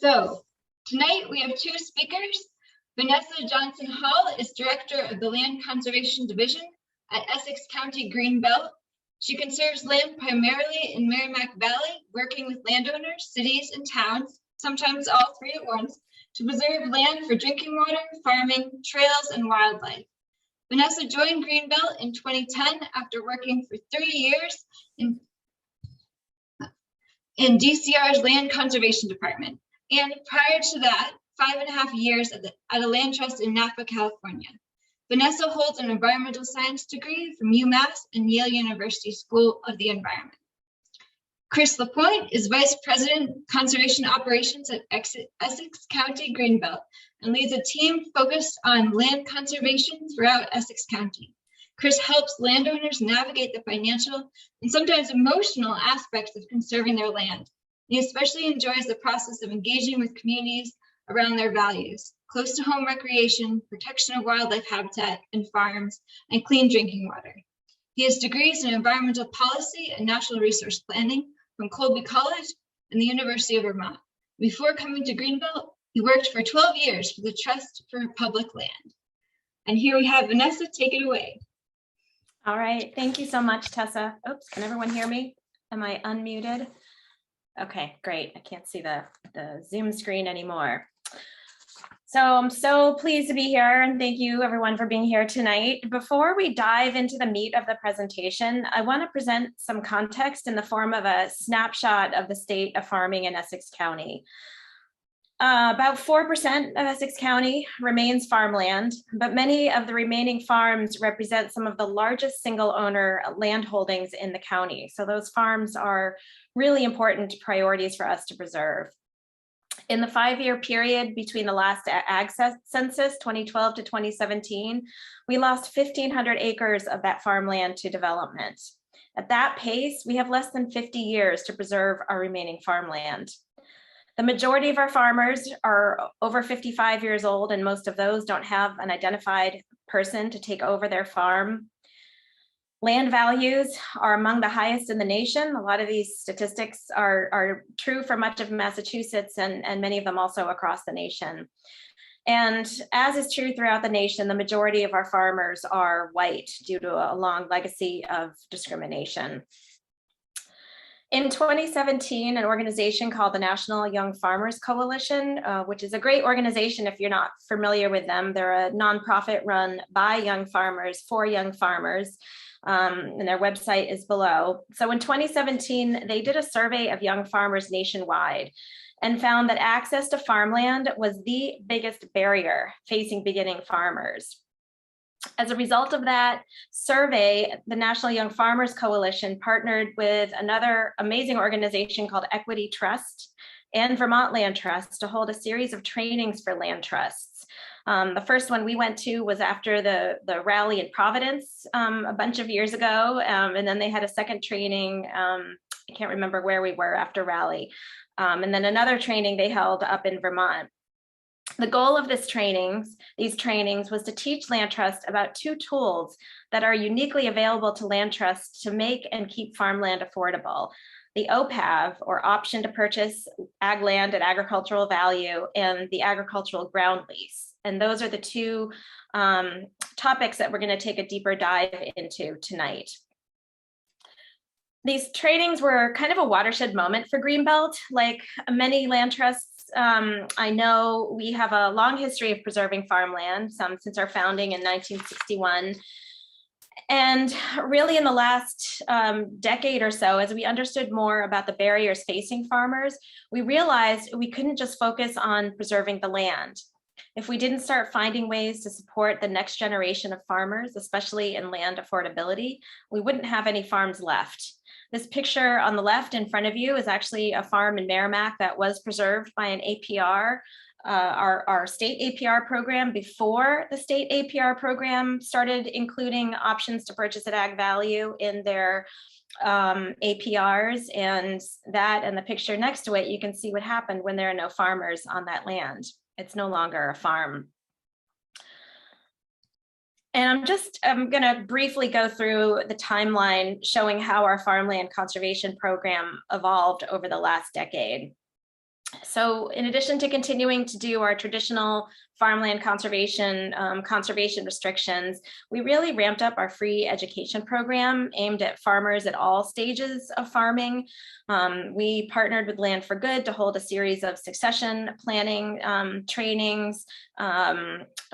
So tonight we have two speakers. Vanessa Johnson-Hall is Director of the Land Conservation Division at Essex County Greenbelt. She conserves land primarily in Merrimack Valley, working with landowners, cities, and towns, sometimes all three at once, to preserve land for drinking water, farming, trails, and wildlife. Vanessa joined Greenbelt in 2010 after working for 3 years in DCR's Land Conservation Department, and prior to that, 5.5 years at a land trust in Napa, California. Vanessa holds an environmental science degree from UMass and Yale University School of the Environment. Chris LaPointe is Vice President, Conservation Operations at Essex County Greenbelt and leads a team focused on land conservation throughout Essex County. Chris helps landowners navigate the financial and sometimes emotional aspects of conserving their land. He especially enjoys the process of engaging with communities around their values: close to home recreation, protection of wildlife habitat and farms, and clean drinking water. He has degrees in environmental policy and natural resource planning from Colby College and the University of Vermont. Before coming to Greenbelt, he worked for 12 years for the Trust for Public Land. And here we have Vanessa, take it away. All right, thank you so much, Tessa. Oops, can everyone hear me? Am I unmuted? Okay, great. I can't see the Zoom screen anymore. So I'm so pleased to be here, and thank you everyone for being here tonight. Before we dive into the meat of the presentation, I want to present some context in the form of a snapshot of the state of farming in Essex County. About 4% of Essex County remains farmland, but many of the remaining farms represent some of the largest single owner land holdings in the county. So those farms are really important priorities for us to preserve. In the 5-year period between the last ag census, 2012 to 2017, we lost 1,500 acres of that farmland to development. At that pace, we have less than 50 years to preserve our remaining farmland. The majority of our farmers are over 55 years old, and most of those don't have an identified person to take over their farm. Land values are among the highest in the nation. A lot of these statistics are true for much of Massachusetts and many of them also across the nation. And as is true throughout the nation, the majority of our farmers are white due to a long legacy of discrimination. In 2017, an organization called the National Young Farmers Coalition, which is a great organization if you're not familiar with them. They're a nonprofit run by young farmers for young farmers, and their website is below. So in 2017, they did a survey of young farmers nationwide and found that access to farmland was the biggest barrier facing beginning farmers. As a result of that survey, the National Young Farmers Coalition partnered with another amazing organization called Equity Trust and Vermont Land Trust to hold a series of trainings for land trusts. The first one we went to was after the rally in Providence a bunch of years ago, and then they had a second training, I can't remember where we were after rally, and then another training they held up in Vermont. The goal of these trainings was to teach land trusts about two tools that are uniquely available to land trusts to make and keep farmland affordable: the OPAV, or option to purchase ag land at agricultural value, and the agricultural ground lease. And those are the two topics that we're going to take a deeper dive into tonight. These trainings were kind of a watershed moment for Greenbelt. Like many land trusts, I know we have a long history of preserving farmland, since our founding in 1961. And really in the last decade or so, as we understood more about the barriers facing farmers, we realized we couldn't just focus on preserving the land. If we didn't start finding ways to support the next generation of farmers, especially in land affordability, we wouldn't have any farms left. This picture on the left in front of you is actually a farm in Merrimack that was preserved by an APR, our state APR program, before the state APR program started including options to purchase at ag value in their APRs. And that and the picture next to it, you can see what happened when there are no farmers on that land. It's no longer a farm. And I'm going to briefly go through the timeline showing how our farmland conservation program evolved over the last decade. So in addition to continuing to do our traditional farmland conservation restrictions, we really ramped up our free education program aimed at farmers at all stages of farming. We partnered with Land for Good to hold a series of succession planning trainings.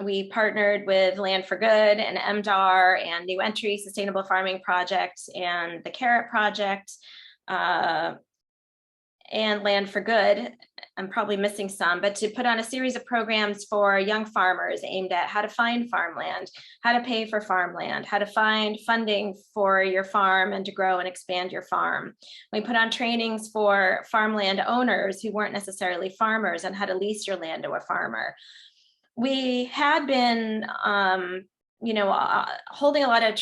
We partnered with Land for Good and MDAR and New Entry Sustainable Farming Project and the Carrot Project. And Land for Good, I'm probably missing some, but to put on a series of programs for young farmers aimed at how to find farmland, how to pay for farmland, how to find funding for your farm and to grow and expand your farm. We put on trainings for farmland owners who weren't necessarily farmers on how to lease your land to a farmer. We had been holding a lot of,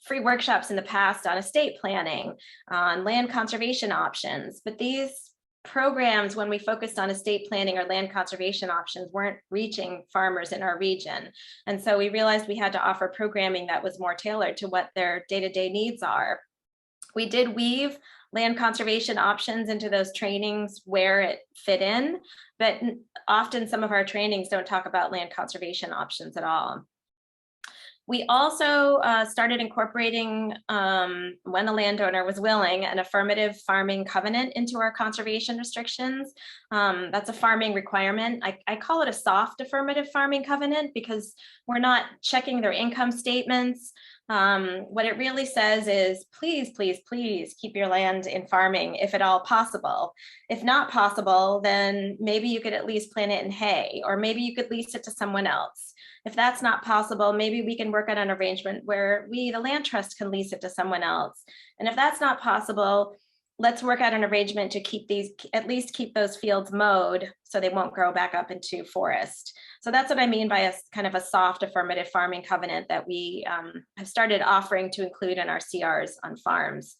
free workshops in the past on estate planning, on land conservation options, but these programs, when we focused on estate planning or land conservation options, weren't reaching farmers in our region. And so we realized we had to offer programming that was more tailored to what their day-to-day needs are. We did weave land conservation options into those trainings where it fit in, but often some of our trainings don't talk about land conservation options at all. We also started incorporating, when the landowner was willing, an affirmative farming covenant into our conservation restrictions. That's a farming requirement. I call it a soft affirmative farming covenant because we're not checking their income statements. What it really says is, please, please, please keep your land in farming if at all possible. If not possible, then maybe you could at least plant it in hay, or maybe you could lease it to someone else. If that's not possible, maybe we can work on an arrangement where we, the land trust, can lease it to someone else. And if that's not possible, let's work out an arrangement to keep these, at least keep those fields mowed so they won't grow back up into forest. So that's what I mean by a kind of a soft affirmative farming covenant that we have started offering to include in our CRs on farms.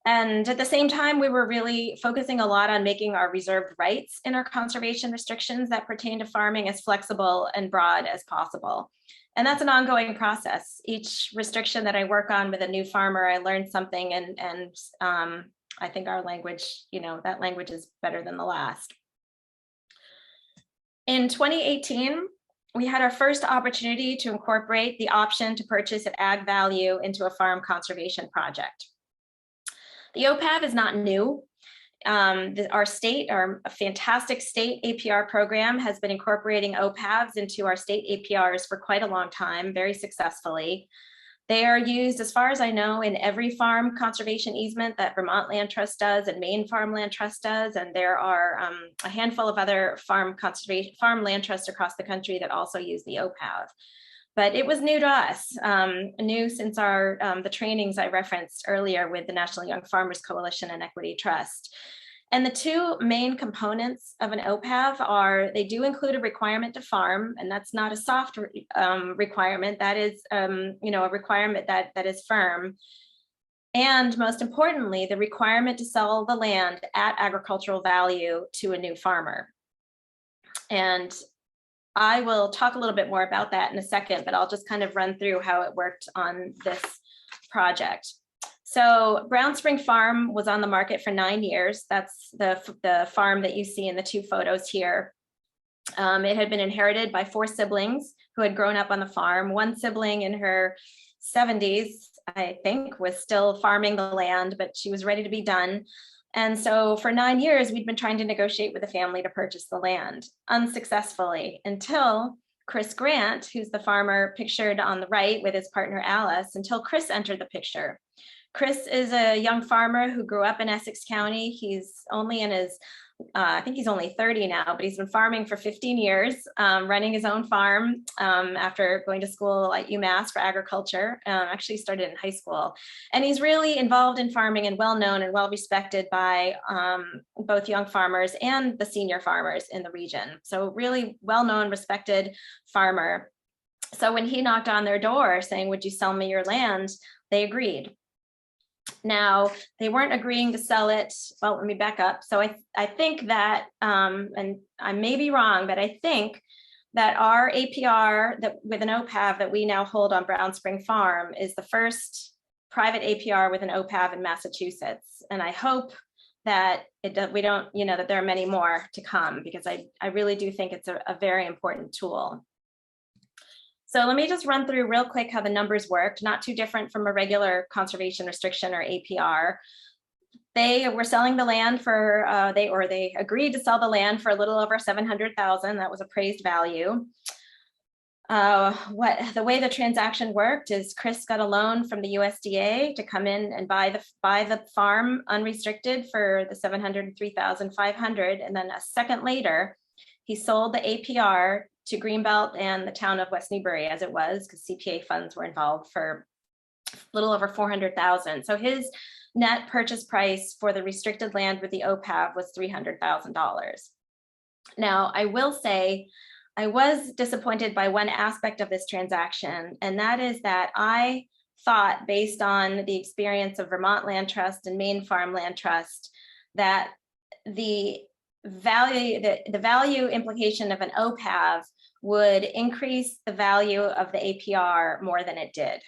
And at the same time, we were really focusing a lot on making our reserved rights in our conservation restrictions that pertain to farming as flexible and broad as possible. And that's an ongoing process. Each restriction that I work on with a new farmer, I learn something, and I think our language, that language is better than the last. In 2018, we had our first opportunity to incorporate the option to purchase at ag value into a farm conservation project. The OPAV is not new. Our fantastic state APR program has been incorporating OPAVs into our state APRs for quite a long time, very successfully. They are used, as far as I know, in every farm conservation easement that Vermont Land Trust does and Maine Farmland Trust does, and there are a handful of other farm land trusts across the country that also use the OPAV. But it was new to us, new since the trainings I referenced earlier with the National Young Farmers Coalition and Equity Trust. And the two main components of an OPAV are, they do include a requirement to farm, and that's not a soft requirement. That is, a requirement that is firm. And most importantly, the requirement to sell the land at agricultural value to a new farmer. And I will talk a little bit more about that in a second, but I'll just kind of run through how it worked on this project. So Brown Spring Farm was on the market for 9 years. That's the farm that you see in the two photos here. It had been inherited by 4 siblings who had grown up on the farm. One sibling in her 70s, I think, was still farming the land, but she was ready to be done. And so for 9 years, we'd been trying to negotiate with the family to purchase the land, unsuccessfully, until Chris Grant, who's the farmer pictured on the right with his partner Alice, until Chris entered the picture. Chris is a young farmer who grew up in Essex County. He's only in his, I think he's only 30 now, but he's been farming for 15 years, running his own farm after going to school at UMass for agriculture. Actually started in high school. And he's really involved in farming and well-known and well-respected by both young farmers and the senior farmers in the region. So really well-known, respected farmer. So when he knocked on their door saying, "Would you sell me your land?" they agreed. Now, they weren't agreeing to sell it. Well, let me back up. So I think that, and I may be wrong, but I think that our APR that with an OPAV that we now hold on Brown Spring Farm is the first private APR with an OPAV in Massachusetts. And I hope that we don't, that there are many more to come, because I really do think it's a very important tool. So let me just run through real quick how the numbers worked, not too different from a regular conservation restriction or APR. They were selling the land for, they agreed to sell the land for a little over $700,000. That was appraised value. The way the transaction worked is Chris got a loan from the USDA to come in and buy the farm unrestricted for the $703,500, and then a second later, he sold the APR to Greenbelt and the town of West Newbury, as it was, because CPA funds were involved, for a little over $400,000. So his net purchase price for the restricted land with the OPAV was $300,000. Now, I will say, I was disappointed by one aspect of this transaction, and that is that I thought, based on the experience of Vermont Land Trust and Maine Farmland Trust, that the value implication of an OPAV would increase the value of the APR more than it did,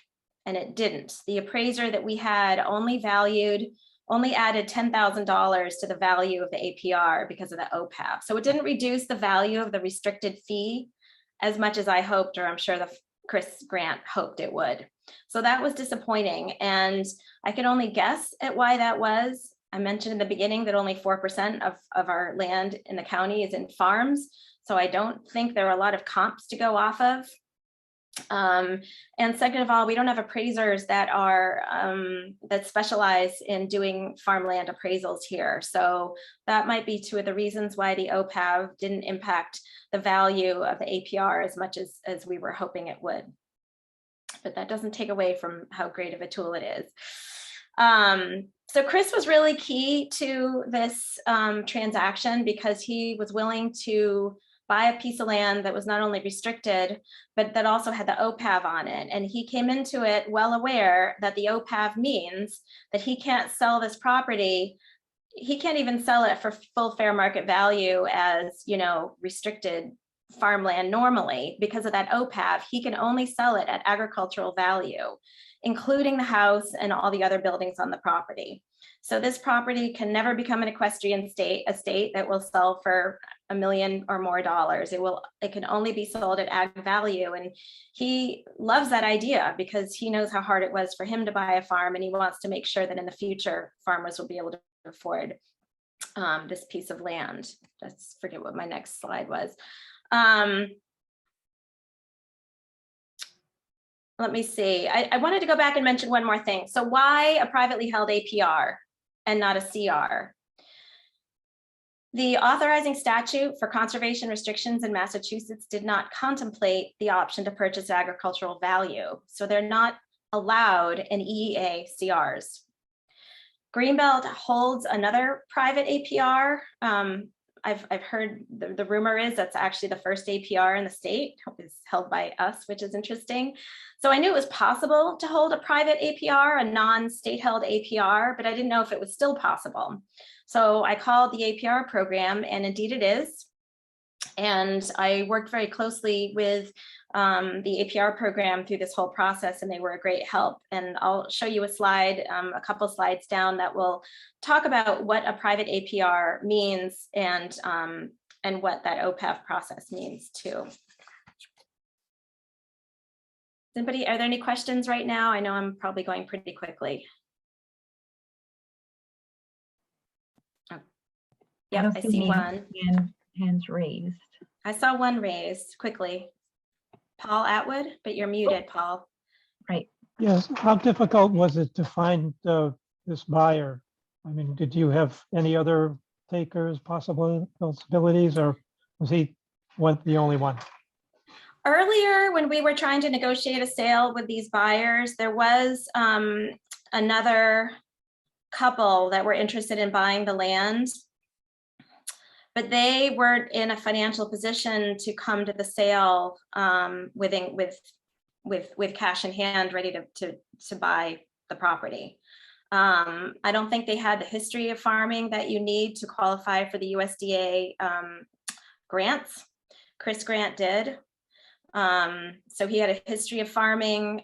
and it didn't. The appraiser that we had only added $10,000 to the value of the APR because of the OPAV. So it didn't reduce the value of the restricted fee as much as I hoped, or I'm sure the Chris Grant hoped it would. So that was disappointing. And I can only guess at why that was. I mentioned in the beginning that only 4% of our land in the county is in farms. So I don't think there are a lot of comps to go off of. And second of all, we don't have appraisers that are that specialize in doing farmland appraisals here. So that might be two of the reasons why the OPAV didn't impact the value of the APR as much as we were hoping it would. But that doesn't take away from how great of a tool it is. So Chris was really key to this transaction, because he was willing to buy a piece of land that was not only restricted, but that also had the OPAV on it. And he came into it well aware that the OPAV means that he can't sell this property. He can't even sell it for full fair market value as, restricted farmland normally. Because of that OPAV, he can only sell it at agricultural value, including the house and all the other buildings on the property. So this property can never become an equestrian estate that will sell for $1 million or more. It can only be sold at ag value. And he loves that idea, because he knows how hard it was for him to buy a farm, and he wants to make sure that in the future farmers will be able to afford this piece of land. Let's forget what my next slide was. Let me see. I wanted to go back and mention one more thing. So why a privately held APR and not a CR? The authorizing statute for conservation restrictions in Massachusetts did not contemplate the option to purchase agricultural value. So they're not allowed in EEA CRs. Greenbelt holds another private APR. I've heard the rumor is that's actually the first APR in the state is held by us, which is interesting. So I knew it was possible to hold a private APR, a non-state held APR, but I didn't know if it was still possible. So I called the APR program, and indeed it is. And I worked very closely with the APR program through this whole process, and they were a great help. And I'll show you a slide, a couple slides down, that will talk about what a private APR means and what that OPAV process means too. Anybody, are there any questions right now? I know I'm probably going pretty quickly. Oh. Yep, I see one. Hands raised. I saw one raised quickly. Paul Atwood, but you're muted, Paul. Right. Yes. How difficult was it to find this buyer? I mean, did you have any other takers, possibilities, or was he the only one? Earlier, when we were trying to negotiate a sale with these buyers, there was another couple that were interested in buying the land, but they weren't in a financial position to come to the sale with cash in hand, ready to buy the property. I don't think they had the history of farming that you need to qualify for the USDA grants. Chris Grant did. So he had a history of farming.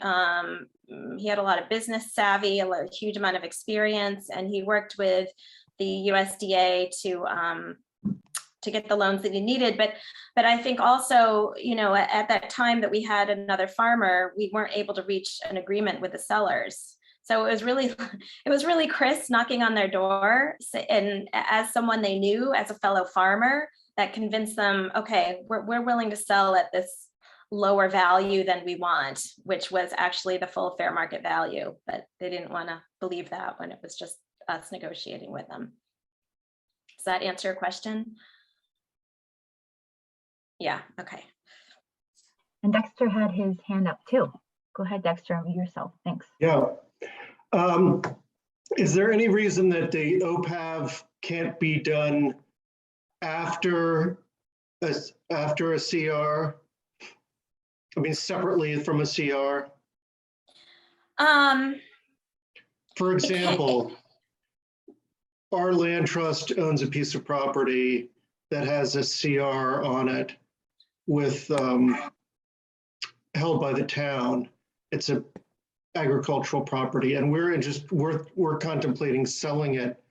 He had a lot of business savvy, a huge amount of experience, and he worked with the USDA to get the loans that he needed. But I think also, at that time that we had another farmer, we weren't able to reach an agreement with the sellers. So it was really Chris knocking on their door, and as someone they knew, as a fellow farmer, that convinced them, okay, we're willing to sell at this lower value than we want, which was actually the full fair market value. But they didn't want to believe that when it was just us negotiating with them. Does that answer your question? Yeah, okay. And Dexter had his hand up too. Go ahead, Dexter, unmute yourself. Thanks. Yeah. Is there any reason that the OPAV can't be done after a CR? I mean, separately from a CR? For example, our land trust owns a piece of property that has a CR on it with held by the town. It's a agricultural property, and we're contemplating selling it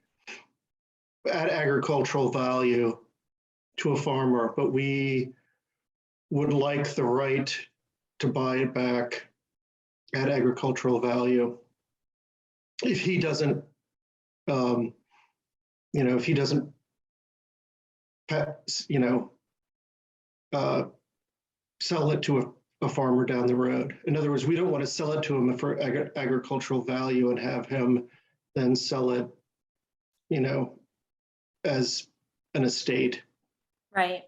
at agricultural value to a farmer, but we would like the right to buy it back at agricultural value. If he doesn't, if he doesn't, sell it to a farmer down the road. In other words, we don't want to sell it to him for agricultural value and have him then sell it, as an estate. Right.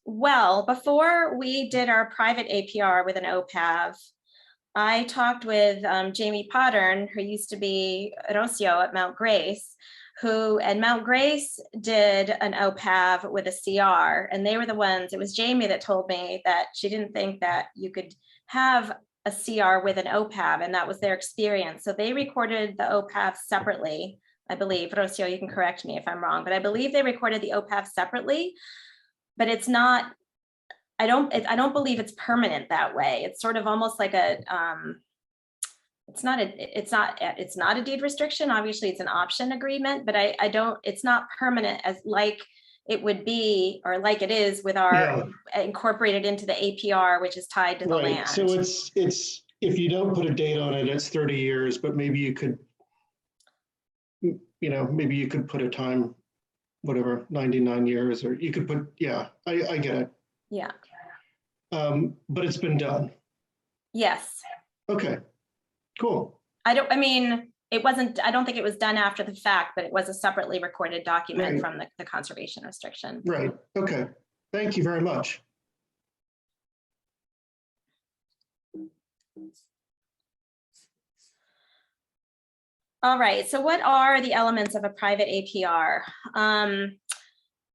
Well, before we did our private APR with an OPAV, I talked with Jamie Pottern, who used to be Rocio at Mount Grace, who at Mount Grace did an OPAV with a CR, and they were the ones, it was Jamie that told me that she didn't think that you could have a CR with an OPAV, and that was their experience. So they recorded the OPAV separately, I believe. Rocio, you can correct me if I'm wrong, but I believe they recorded the OPAV separately, but it's not, I don't believe it's permanent that way. It's sort of almost like a, it's not a deed restriction. Obviously it's an option agreement, but it's not permanent as like it would be, or like it is with our incorporated into the APR, which is tied to the land. So it's, if you don't put a date on it, it's 30 years, but maybe you could, maybe you could put a time, whatever, 99 years, or you could put, I get it. Yeah. But it's been done. Yes. Okay, cool. I don't think it was done after the fact, but it was a separately recorded document from the conservation restriction. Right, okay. Thank you very much. All right, so what are the elements of a private APR?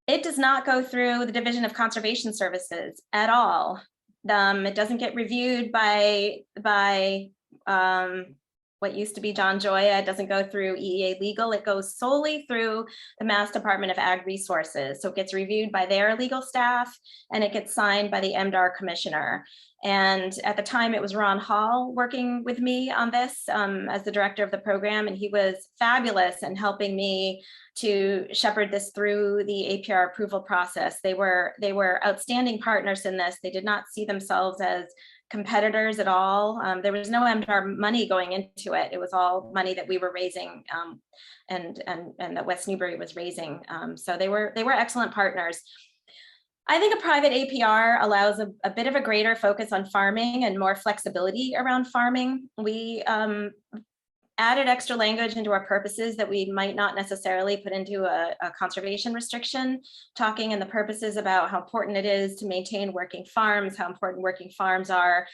It does not go through the Division of Conservation Services at all. It doesn't get reviewed by what used to be John Joya. It doesn't go through EEA Legal. It goes solely through the Mass Department of Ag Resources. So it gets reviewed by their legal staff, and it gets signed by the MDAR commissioner. And at the time, it was Ron Hall working with me on this as the director of the program, and he was fabulous in helping me to shepherd this through the APR approval process. They were outstanding partners in this. They did not see themselves as competitors at all. There was no MDAR money going into it. It was all money that we were raising and that West Newbury was raising. So they were excellent partners. I think a private APR allows a bit of a greater focus on farming and more flexibility around farming. We added extra language into our purposes that we might not necessarily put into a conservation restriction, talking in the purposes about how important it is to maintain working farms, how important working farms are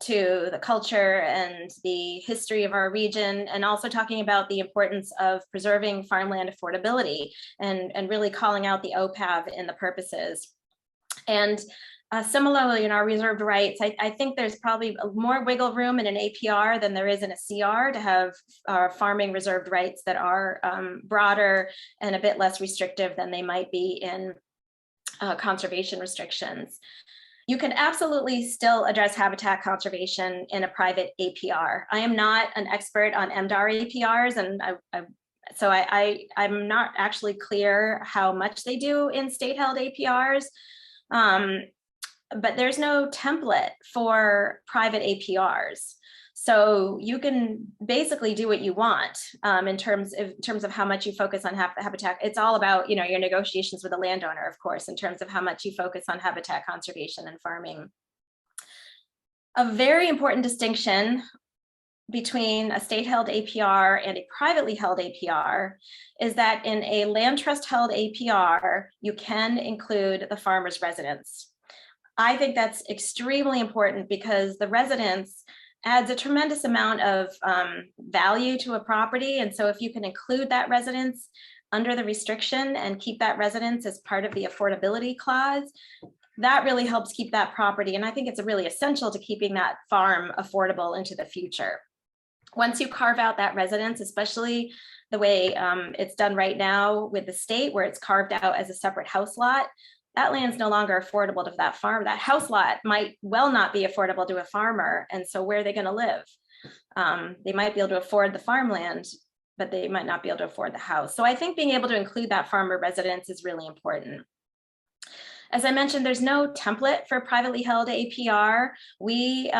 to the culture and the history of our region, and also talking about the importance of preserving farmland affordability and really calling out the OPAV in the purposes. And similarly, in our reserved rights, I think there's probably more wiggle room in an APR than there is in a CR to have farming reserved rights that are broader and a bit less restrictive than they might be in conservation restrictions. You can absolutely still address habitat conservation in a private APR. I am not an expert on MDAR APRs, and I'm not actually clear how much they do in state-held APRs, but there's no template for private APRs. So you can basically do what you want in terms of how much you focus on habitat. It's all about, your negotiations with the landowner, of course, in terms of how much you focus on habitat conservation and farming. A very important distinction between a state-held APR and a privately held APR is that in a land trust held APR, you can include the farmer's residence. I think that's extremely important because the residence adds a tremendous amount of value to a property. And so if you can include that residence under the restriction and keep that residence as part of the affordability clause, that really helps keep that property. And I think it's really essential to keeping that farm affordable into the future. Once you carve out that residence, especially the way it's done right now with the state, where it's carved out as a separate house lot, that land's no longer affordable to that farm. That house lot might well not be affordable to a farmer. And so where are they going to live? They might be able to afford the farmland, but they might not be able to afford the house. So I think being able to include that farmer residence is really important. As I mentioned, there's no template for privately held APR. We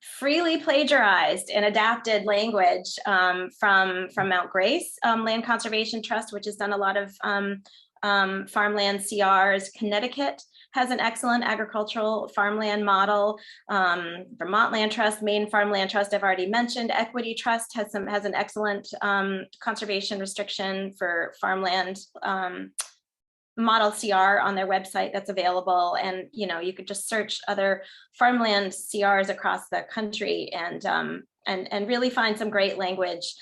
freely plagiarized and adapted language from Mount Grace Land Conservation Trust, which has done a lot of farmland CRs. Connecticut has an excellent agricultural farmland model. Vermont Land Trust, Maine Farmland Trust, I've already mentioned. Equity Trust has an excellent conservation restriction for farmland model CR on their website that's available. And you could just search other farmland CRs across the country and really find some great language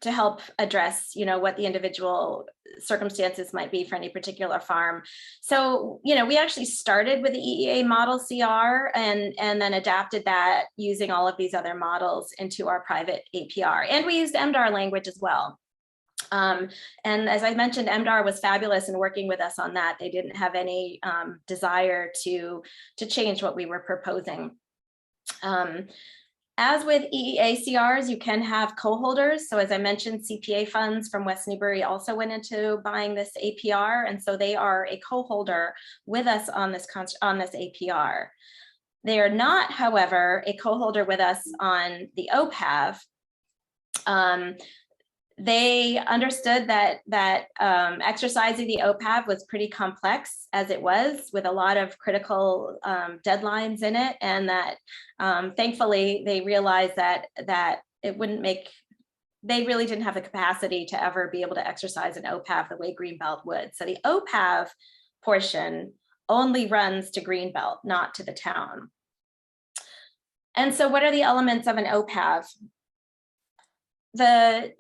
to help address, what the individual circumstances might be for any particular farm. So, we actually started with the EEA model CR and then adapted that using all of these other models into our private APR. And we used MDAR language as well. And as I mentioned, MDAR was fabulous in working with us on that. They didn't have any desire to change what we were proposing. As with EEACRs, you can have co-holders. So as I mentioned, CPA funds from West Newbury also went into buying this APR. And so they are a co-holder with us on this APR. They are not, however, a co-holder with us on the OPAV. They understood that exercising the OPAV was pretty complex as it was, with a lot of critical deadlines in it, and that thankfully they realized that it wouldn't make, they really didn't have the capacity to ever be able to exercise an OPAV the way Greenbelt would. So the OPAV portion only runs to Greenbelt, not to the town. And so what are the elements of an OPAV? The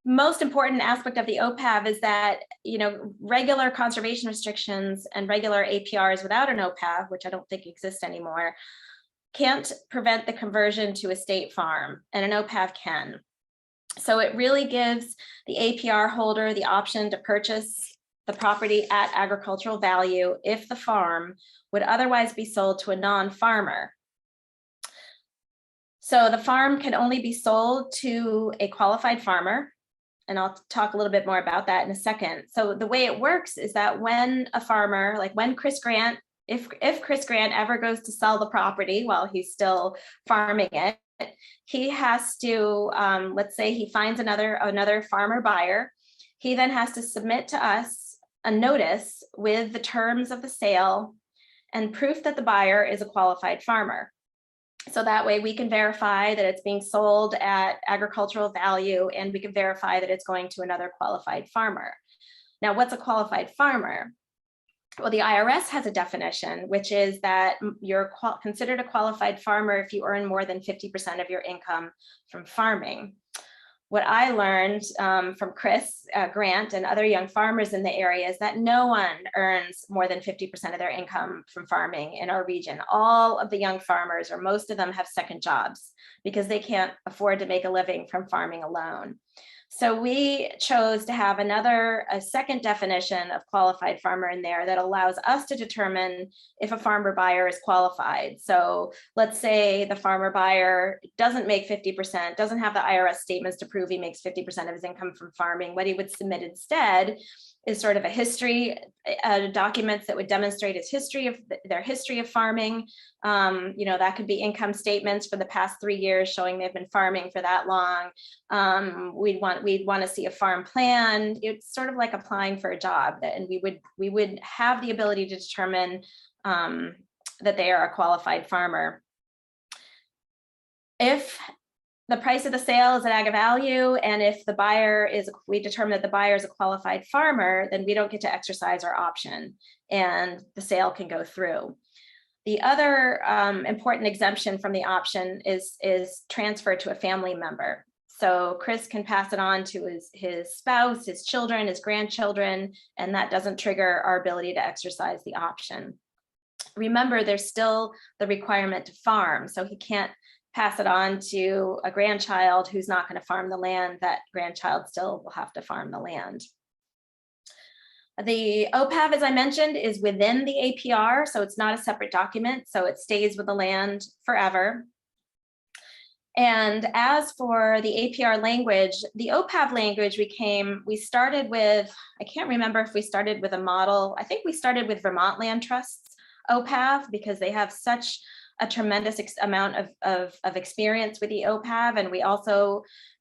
most important aspect of the OPAV is that, regular conservation restrictions and regular APRs without an OPAV, which I don't think exist anymore, can't prevent the conversion to a state farm, and an OPAV can. So it really gives the APR holder the option to purchase the property at agricultural value if the farm would otherwise be sold to a non-farmer. So the farm can only be sold to a qualified farmer, and I'll talk a little bit more about that in a second. So the way it works is that when a farmer, like when Chris Grant, if Chris Grant ever goes to sell the property while he's still farming it, he has to, let's say he finds another farmer buyer, he then has to submit to us a notice with the terms of the sale and proof that the buyer is a qualified farmer. So that way we can verify that it's being sold at agricultural value, and we can verify that it's going to another qualified farmer. Now, what's a qualified farmer? Well, the IRS has a definition, which is that you're considered a qualified farmer if you earn more than 50% of your income from farming. What I learned from Chris Grant and other young farmers in the area is that no one earns more than 50% of their income from farming in our region. All of the young farmers, or most of them, have second jobs because they can't afford to make a living from farming alone. So we chose to have a second definition of qualified farmer in there that allows us to determine if a farmer buyer is qualified. So let's say the farmer buyer doesn't make 50%, doesn't have the IRS statements to prove he makes 50% of his income from farming. What he would submit instead is sort of a history, documents that would demonstrate their history of farming. That could be income statements for the past 3 years showing they've been farming for that long. We'd want to see a farm plan. It's sort of like applying for a job, and we would have the ability to determine that they are a qualified farmer. If the price of the sale is at ag value, and if we determine that the buyer is a qualified farmer, then we don't get to exercise our option and the sale can go through. The other important exemption from the option is transfer to a family member. So Chris can pass it on to his spouse, his children, his grandchildren, and that doesn't trigger our ability to exercise the option. Remember, there's still the requirement to farm, so he can't pass it on to a grandchild who's not going to farm the land. That grandchild still will have to farm the land. The OPAV, as I mentioned, is within the APR, so it's not a separate document, so it stays with the land forever. And as for the APR language, the OPAV language we started with, I can't remember if we started with a model. I think we started with Vermont Land Trust's OPAV because they have such a tremendous amount of experience with the OPAV. And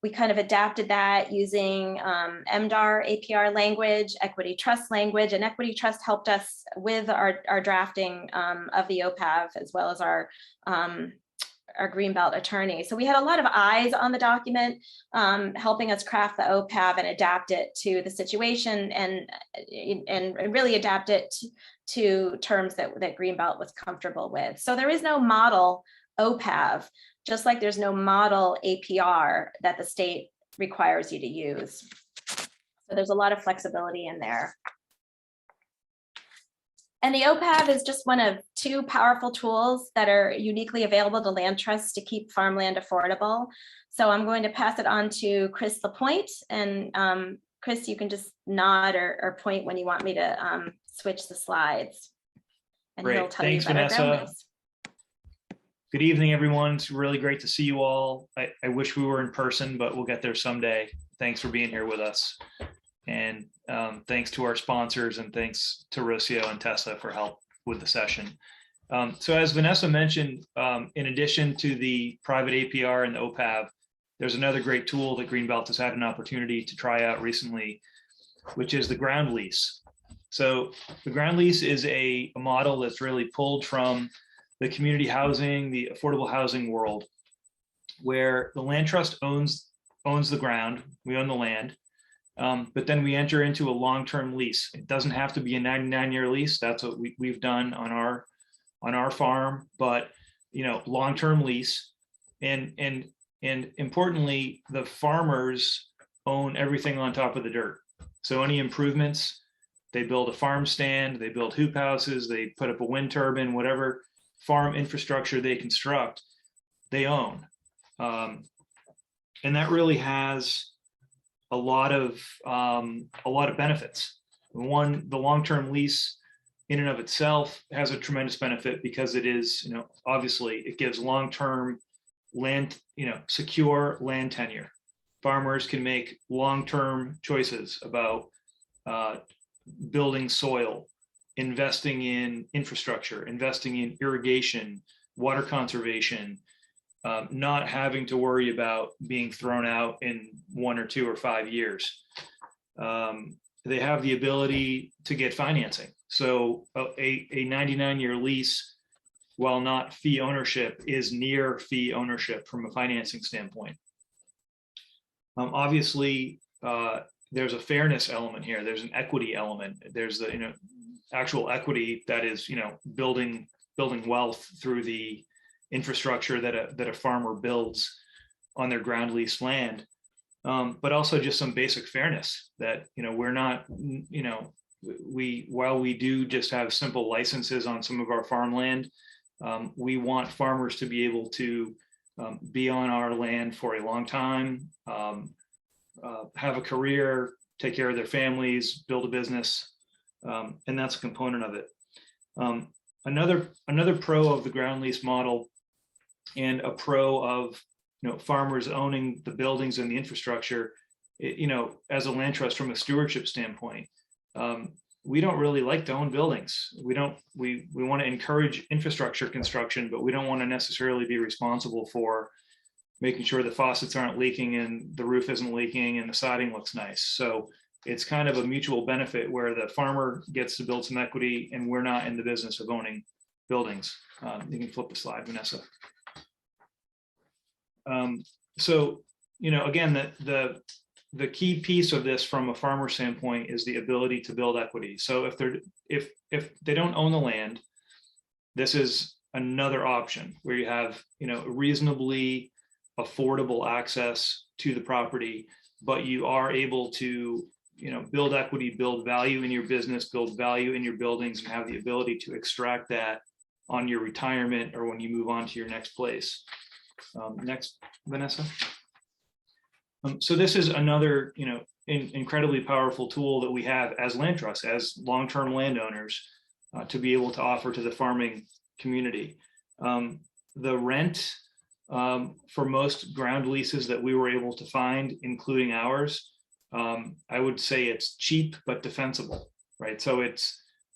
we kind of adapted that using MDAR APR language, equity trust language, and equity trust helped us with our drafting of the OPAV, as well as our Greenbelt attorney. So we had a lot of eyes on the document, helping us craft the OPAV and adapt it to the situation and really adapt it to terms that Greenbelt was comfortable with. So there is no model OPAV, just like there's no model APR that the state requires you to use. So there's a lot of flexibility in there. And the OPAV is just one of 2 powerful tools that are uniquely available to land trusts to keep farmland affordable. So I'm going to pass it on to Chris LaPointe. And Chris, you can just nod or point when you want me to switch the slides. And Great. he'll tell Thanks, you about our ground Vanessa. lease. Good evening, everyone. It's really great to see you all. I wish we were in person, but we'll get there someday. Thanks for being here with us. And thanks to our sponsors, and thanks to Rocio and Tessa for help with the session. So as Vanessa mentioned, in addition to the private APR and the OPAV, there's another great tool that Greenbelt has had an opportunity to try out recently, which is the ground lease. So the ground lease is a model that's really pulled from the community housing, the affordable housing world, where the land trust owns the ground, we own the land, but then we enter into a long-term lease. It doesn't have to be a 99-year lease. That's what we've done on our farm, but long-term lease, and importantly, the farmers own everything on top of the dirt. So any improvements, they build a farm stand, they build hoop houses, they put up a wind turbine, whatever farm infrastructure they construct, they own. And that really has a lot of benefits. One, the long-term lease in and of itself has a tremendous benefit because it is, obviously it gives long-term land, secure land tenure. Farmers can make long-term choices about building soil, investing in infrastructure, investing in irrigation, water conservation, not having to worry about being thrown out in 1 or 2 or 5 years. They have the ability to get financing. So a 99-year lease, while not fee ownership, is near fee ownership from a financing standpoint. Obviously, there's a fairness element here. There's an equity element. There's the actual equity that is building wealth through the infrastructure that a farmer builds on their ground lease land, but also just some basic fairness that we're not while we do just have simple licenses on some of our farmland, we want farmers to be able to be on our land for a long time, have a career, take care of their families, build a business, and that's a component of it. Another pro of the ground lease model and a pro of farmers owning the buildings and the infrastructure, as a land trust from a stewardship standpoint, we don't really like to own buildings. We want to encourage infrastructure construction, but we don't want to necessarily be responsible for making sure the faucets aren't leaking and the roof isn't leaking and the siding looks nice. So it's kind of a mutual benefit where the farmer gets to build some equity and we're not in the business of owning buildings. You can flip the slide, Vanessa. So, again, the key piece of this from a farmer standpoint is the ability to build equity. So if they don't own the land, this is another option where you have, reasonably affordable access to the property, but you are able to, build equity, build value in your business, build value in your buildings, and have the ability to extract that on your retirement or when you move on to your next place. Next, Vanessa. So this is another, incredibly powerful tool that we have as land trusts, as long-term landowners, to be able to offer to the farming community. The rent for most ground leases that we were able to find, including ours, I would say it's cheap but defensible, right? So it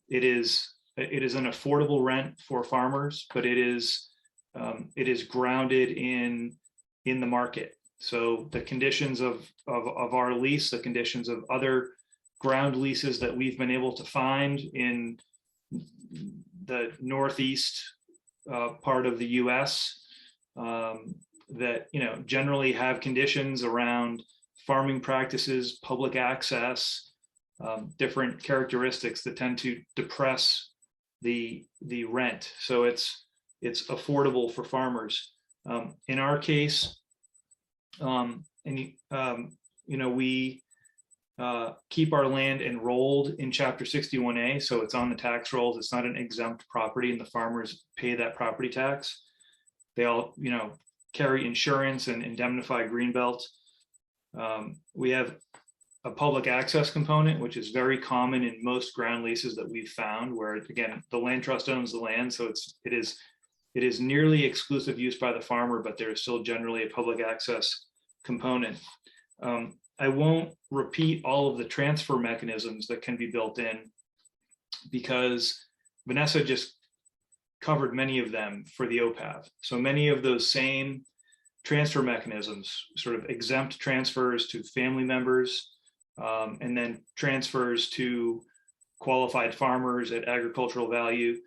is an affordable rent for farmers, but it is grounded in the market. So the conditions of our lease, the conditions of other ground leases that we've been able to find in the Northeast part of the US, that generally have conditions around farming practices, public access, different characteristics that tend to depress the rent. So it's affordable for farmers. In our case, we keep our land enrolled in Chapter 61A, so it's on the tax rolls. It's not an exempt property, and the farmers pay that property tax. They all, carry insurance and indemnify Greenbelt. We have a public access component, which is very common in most ground leases that we've found, where again the land trust owns the land, so it is nearly exclusive use by the farmer, but there is still generally a public access component. I won't repeat all of the transfer mechanisms that can be built in because Vanessa just covered many of them for the OPAV. So many of those same transfer mechanisms, sort of exempt transfers to family members, and then transfers to qualified farmers at agricultural value.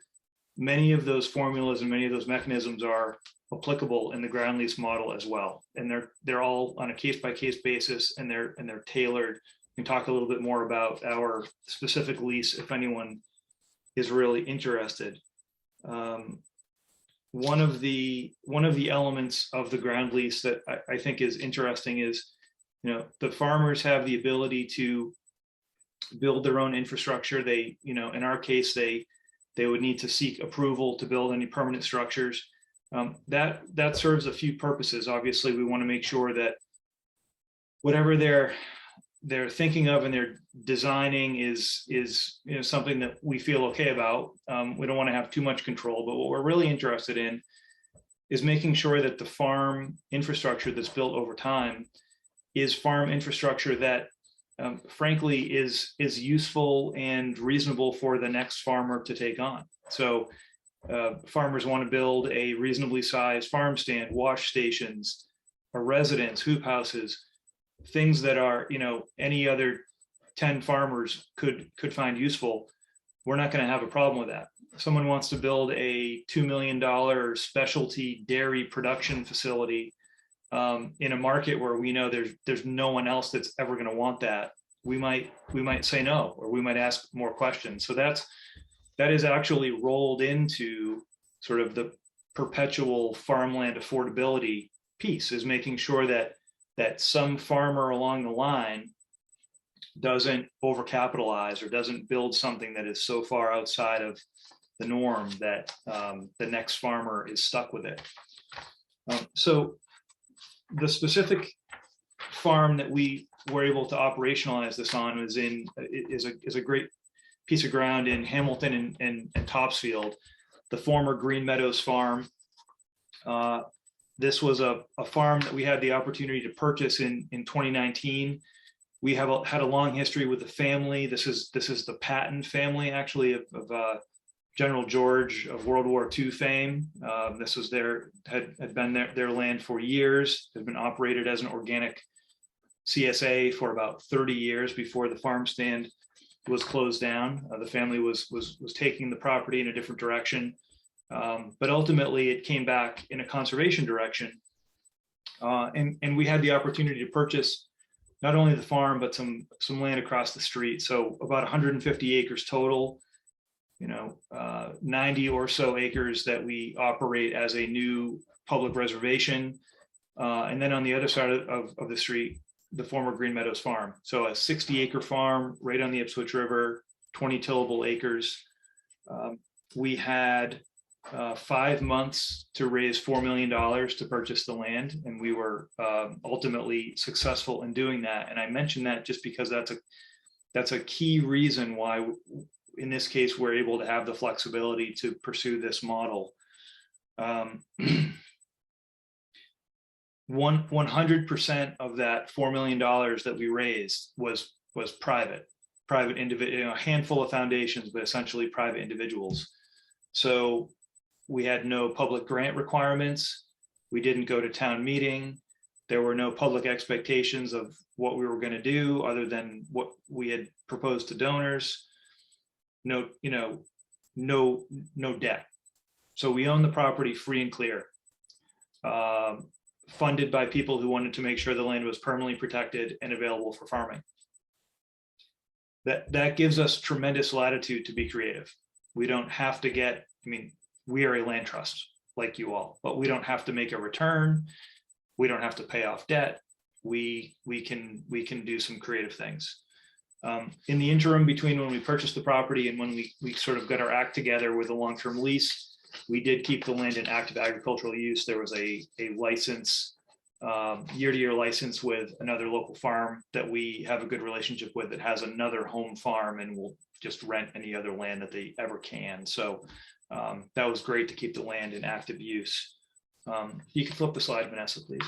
Many of those formulas and many of those mechanisms are applicable in the ground lease model as well. And they're all on a case-by-case basis, and they're tailored. We can talk a little bit more about our specific lease if anyone is really interested. One of the elements of the ground lease that I think is interesting is, the farmers have the ability to build their own infrastructure. They, in our case, they would need to seek approval to build any permanent structures. That serves a few purposes. Obviously, we want to make sure that whatever they're thinking of and they're designing is something that we feel okay about. We don't want to have too much control, but what we're really interested in is making sure that the farm infrastructure that's built over time is farm infrastructure that frankly is useful and reasonable for the next farmer to take on. So farmers want to build a reasonably sized farm stand, wash stations, a residence, hoop houses, things that are, any other 10 farmers could find useful. We're not going to have a problem with that. If someone wants to build a $2 million specialty dairy production facility in a market where we know there's no one else that's ever going to want that, we might say no, or we might ask more questions. So that is actually rolled into sort of the perpetual farmland affordability piece, is making sure that some farmer along the line doesn't overcapitalize or doesn't build something that is so far outside of the norm that the next farmer is stuck with it. So the specific farm that we we're able to operationalize this on is a great piece of ground in Hamilton and Topsfield, the former Green Meadows farm. This was a farm that we had the opportunity to purchase in 2019. We had a long history with the family. This is the Patton family, actually, of General George of World War II fame. This was had been their land for years. Had been operated as an organic CSA for about 30 years before the farm stand was closed down. The family was taking the property in a different direction, but ultimately it came back in a conservation direction, and we had the opportunity to purchase not only the farm but some land across the street. So about 150 acres total. 90 or so acres that we operate as a new public reservation. And then on the other side of the street, the former Green Meadows farm. So a 60-acre farm right on the Ipswich River, 20 tillable acres. We had 5 months to raise $4 million to purchase the land, and we were ultimately successful in doing that. And I mention that just because that's a key reason why, in this case, we're able to have the flexibility to pursue this model. 100% of that $4 million that we raised was private individual, a handful of foundations, but essentially private individuals. So we had no public grant requirements. We didn't go to town meeting. There were no public expectations of what we were going to do other than what we had proposed to donors. No debt. So we own the property free and clear, funded by people who wanted to make sure the land was permanently protected and available for farming. That gives us tremendous latitude to be creative. We don't have to we are a land trust like you all, but we don't have to make a return. We don't have to pay off debt. We can do some creative things. In the interim between when we purchased the property and when we sort of got our act together with a long-term lease, we did keep the land in active agricultural use. There was a license, year-to-year license with another local farm that we have a good relationship with that has another home farm and will just rent any other land that they ever can. So that was great to keep the land in active use. You can flip the slide, Vanessa, please.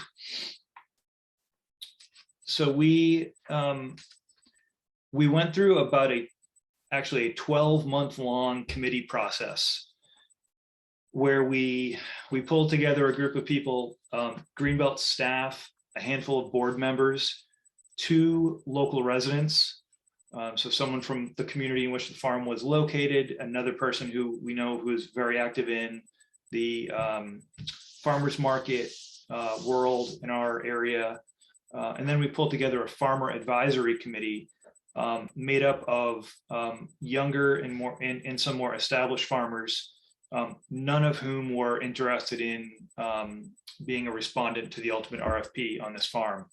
So we went through about actually a 12-month long committee process where we pulled together a group of people, Greenbelt staff, a handful of board members, 2 local residents. So someone from the community in which the farm was located, another person who we know who is very active in the farmers market world in our area. And then we pulled together a farmer advisory committee made up of younger and some more established farmers, none of whom were interested in being a respondent to the ultimate RFP on this farm.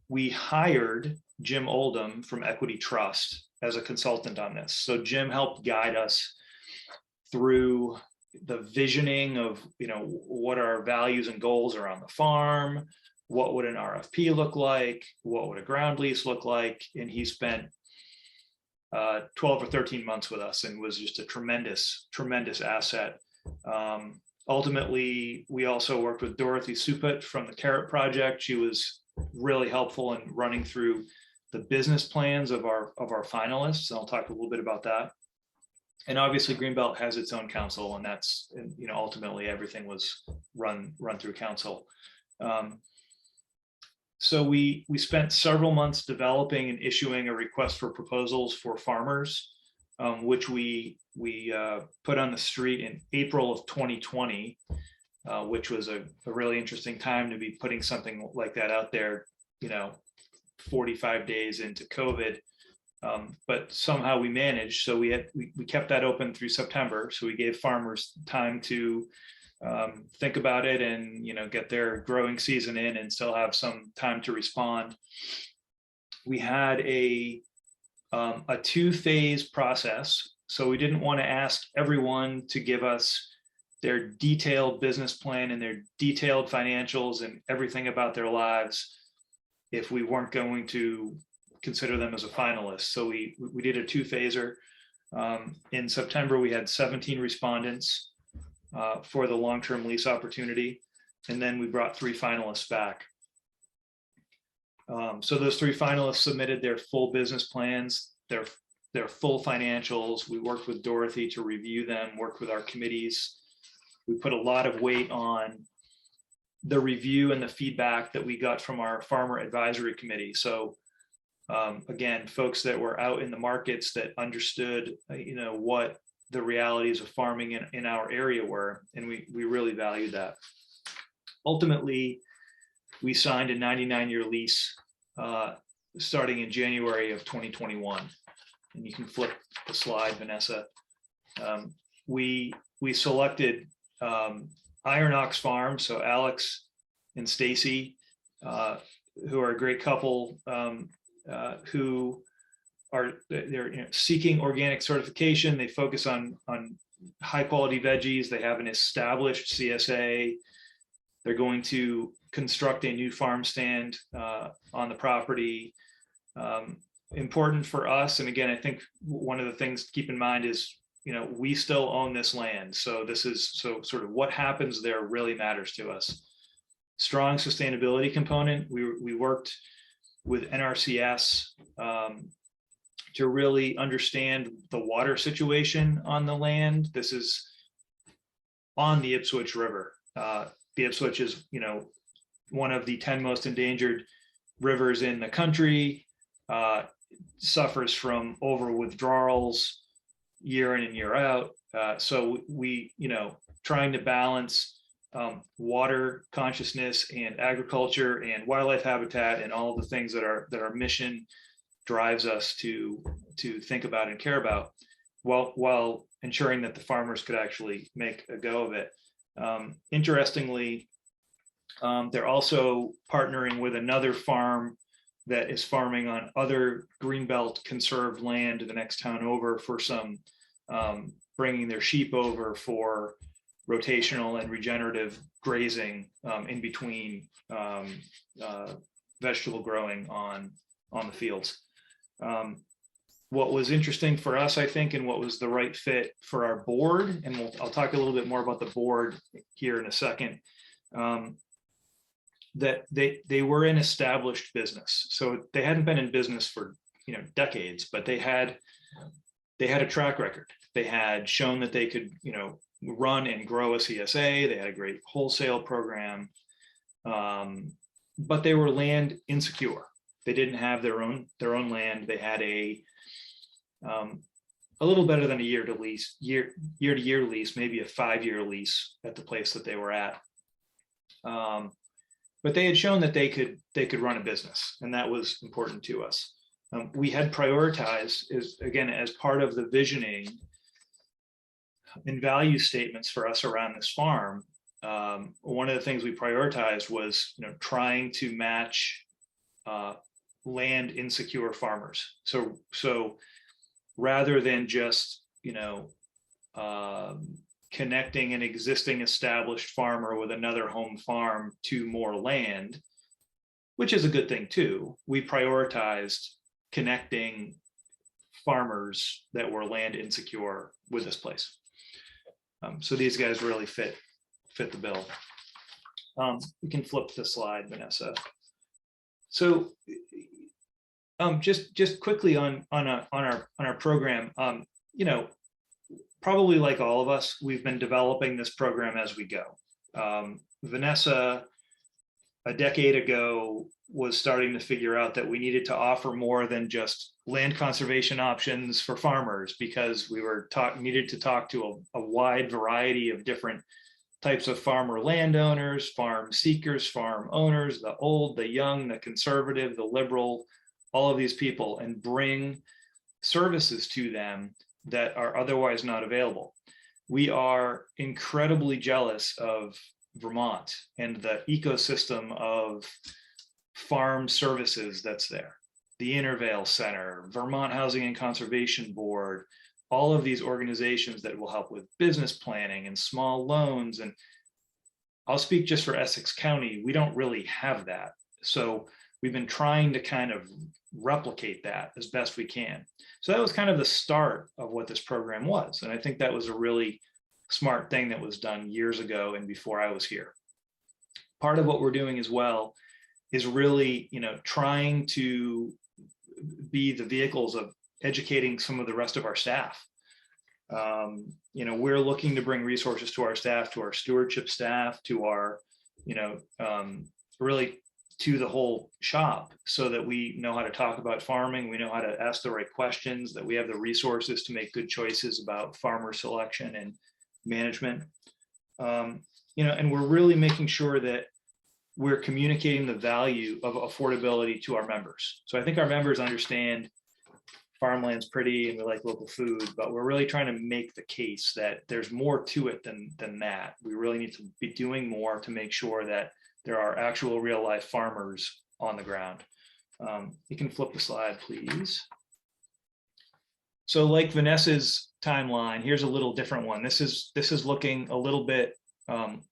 We hired Jim Oldham from Equity Trust as a consultant on this. So Jim helped guide us through the visioning of, what our values and goals are on the farm, what would an RFP look like, what would a ground lease look like, and he spent 12 or 13 months with us and was just a tremendous asset. Ultimately, we also worked with Dorothy Suput from the Carrot Project. She was really helpful in running through the business plans of our finalists, and I'll talk a little bit about that. And obviously, Greenbelt has its own council, and that's, ultimately everything was run through council. So we spent several months developing and issuing a request for proposals for farmers, which we put on the street in April of 2020, which was a really interesting time to be putting something like that out there, 45 days into COVID. But somehow we managed. So we kept that open through September. So we gave farmers time to think about it and get their growing season in and still have some time to respond. We had a 2-phase process. So we didn't want to ask everyone to give us their detailed business plan and their detailed financials and everything about their lives if we weren't going to consider them as a finalist. So we did a two-phaser. In September, we had 17 respondents for the long-term lease opportunity, and then we brought 3 finalists back. So those 3 finalists submitted their full business plans, their full financials. We worked with Dorothy to review them, worked with our committees. We put a lot of weight on the review and the feedback that we got from our farmer advisory committee. So again, folks that were out in the markets that understood, what the realities of farming in our area were, and we really valued that. Ultimately, we signed a 99-year lease starting in January of 2021. And you can flip the slide, Vanessa. We selected Iron Ox Farm, so Alex and Stacy, who are a great couple, who are seeking organic certification. They focus on high quality veggies. They have an established CSA. They're going to construct a new farm stand on the property. Important for us, and again, I think one of the things to keep in mind is, we still own this land. So this is sort of what happens there really matters to us. Strong sustainability component. We worked with NRCS to really understand the water situation on the land. This is on the Ipswich River. The Ipswich is, one of the 10 most endangered rivers in the country, suffers from over withdrawals year in and year out. So we, trying to balance water consciousness and agriculture and wildlife habitat and all of the things that our mission drives us to think about and care about, while ensuring that the farmers could actually make a go of it. Interestingly, they're also partnering with another farm that is farming on other Greenbelt conserved land the next town over for some, bringing their sheep over for rotational and regenerative grazing in between vegetable growing on the fields. What was interesting for us, I think, and what was the right fit for our board, and I'll talk a little bit more about the board here in a second, that they were an established business. So they hadn't been in business for decades, but they had a track record. They had shown that they could run and grow a CSA. They had a great wholesale program, but they were land insecure. They didn't have their own land. They had a little better than a year to year lease, maybe a 5-year lease at the place that they were at. But they had shown that they could run a business, and that was important to us. We had prioritized, as part of the visioning and value statements for us around this farm. One of the things we prioritized was trying to match land insecure farmers. So rather than just connecting an existing established farmer with another home farm to more land, which is a good thing too, we prioritized connecting farmers that were land insecure with this place. So these guys really fit the bill. We can flip the slide, Vanessa. So just quickly on our program, probably like all of us, we've been developing this program as we go. Vanessa, a decade ago, was starting to figure out that we needed to offer more than just land conservation options for farmers, because we were needed to talk to a wide variety of different types of farmer landowners, farm seekers, farm owners, the old, the young, the conservative, the liberal, all of these people, and bring services to them that are otherwise not available. We are incredibly jealous of Vermont and the ecosystem of farm services that's there. The Intervale Center, Vermont Housing and Conservation Board, all of these organizations that will help with business planning and small loans. And I'll speak just for Essex County, we don't really have that. So we've been trying to kind of replicate that as best we can. So that was kind of the start of what this program was. And I think that was a really smart thing that was done years ago and before I was here. Part of what we're doing as well is really, trying to be the vehicles of educating some of the rest of our staff. We're looking to bring resources to our staff, to our stewardship staff, to our, really to the whole shop, so that we know how to talk about farming, we know how to ask the right questions, that we have the resources to make good choices about farmer selection and management. And we're really making sure that we're communicating the value of affordability to our members. So I think our members understand farmland's pretty and we like local food, but we're really trying to make the case that there's more to it than that. We really need to be doing more to make sure that there are actual real life farmers on the ground. You can flip the slide, please. So like Vanessa's timeline, here's a little different one. This is looking a little bit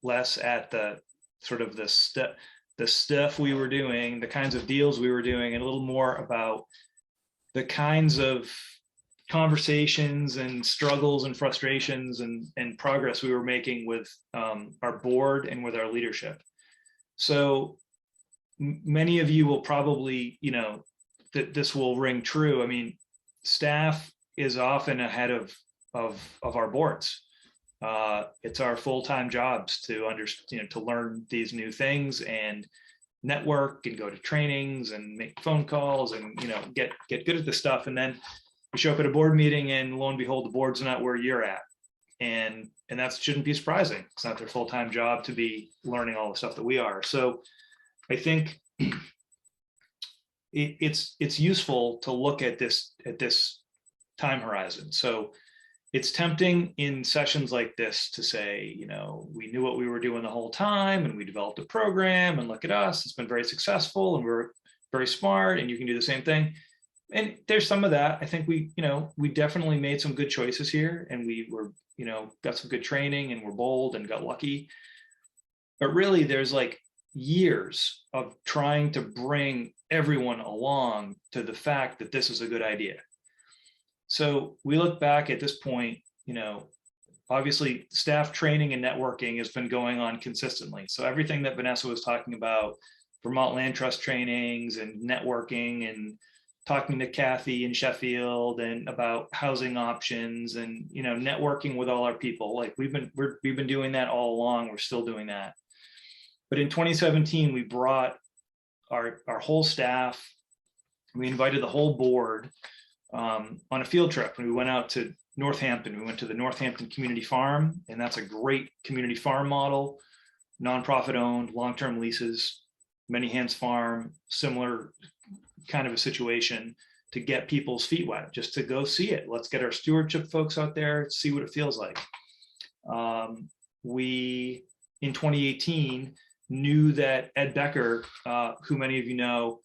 less at the sort of the stuff we were doing, the kinds of deals we were doing, and a little more about the kinds of conversations and struggles and frustrations and progress we were making with our board and with our leadership. So many of you will probably, that this will ring true. I mean, staff is often ahead of our boards. It's our full-time jobs to understand, to learn these new things and network and go to trainings and make phone calls and get good at this stuff. And then you show up at a board meeting and lo and behold, the board's not where you're at. And that shouldn't be surprising. It's not their full-time job to be learning all the stuff that we are. So I think it's useful to look at this time horizon. So it's tempting in sessions like this to say, we knew what we were doing the whole time and we developed a program and look at us, it's been very successful and we're very smart and you can do the same thing. And there's some of that. I think we definitely made some good choices here and we were, got some good training and we're bold and got lucky. But really there's like years of trying to bring everyone along to the fact that this is a good idea. So we look back at this point, obviously staff training and networking has been going on consistently. So everything that Vanessa was talking about, Vermont land trust trainings and networking and talking to Kathy in Sheffield and about housing options and, networking with all our people. Like we've been doing that all along. We're still doing that. But in 2017, we brought our whole staff, we invited the whole board on a field trip. And we went out to Northampton. We went to the Northampton Community Farm, and that's a great community farm model, nonprofit owned, long-term leases, many hands farm, similar kind of a situation to get people's feet wet, just to go see it. Let's get our stewardship folks out there, see what it feels like. We, in 2018, knew that Ed Becker, who many of you know,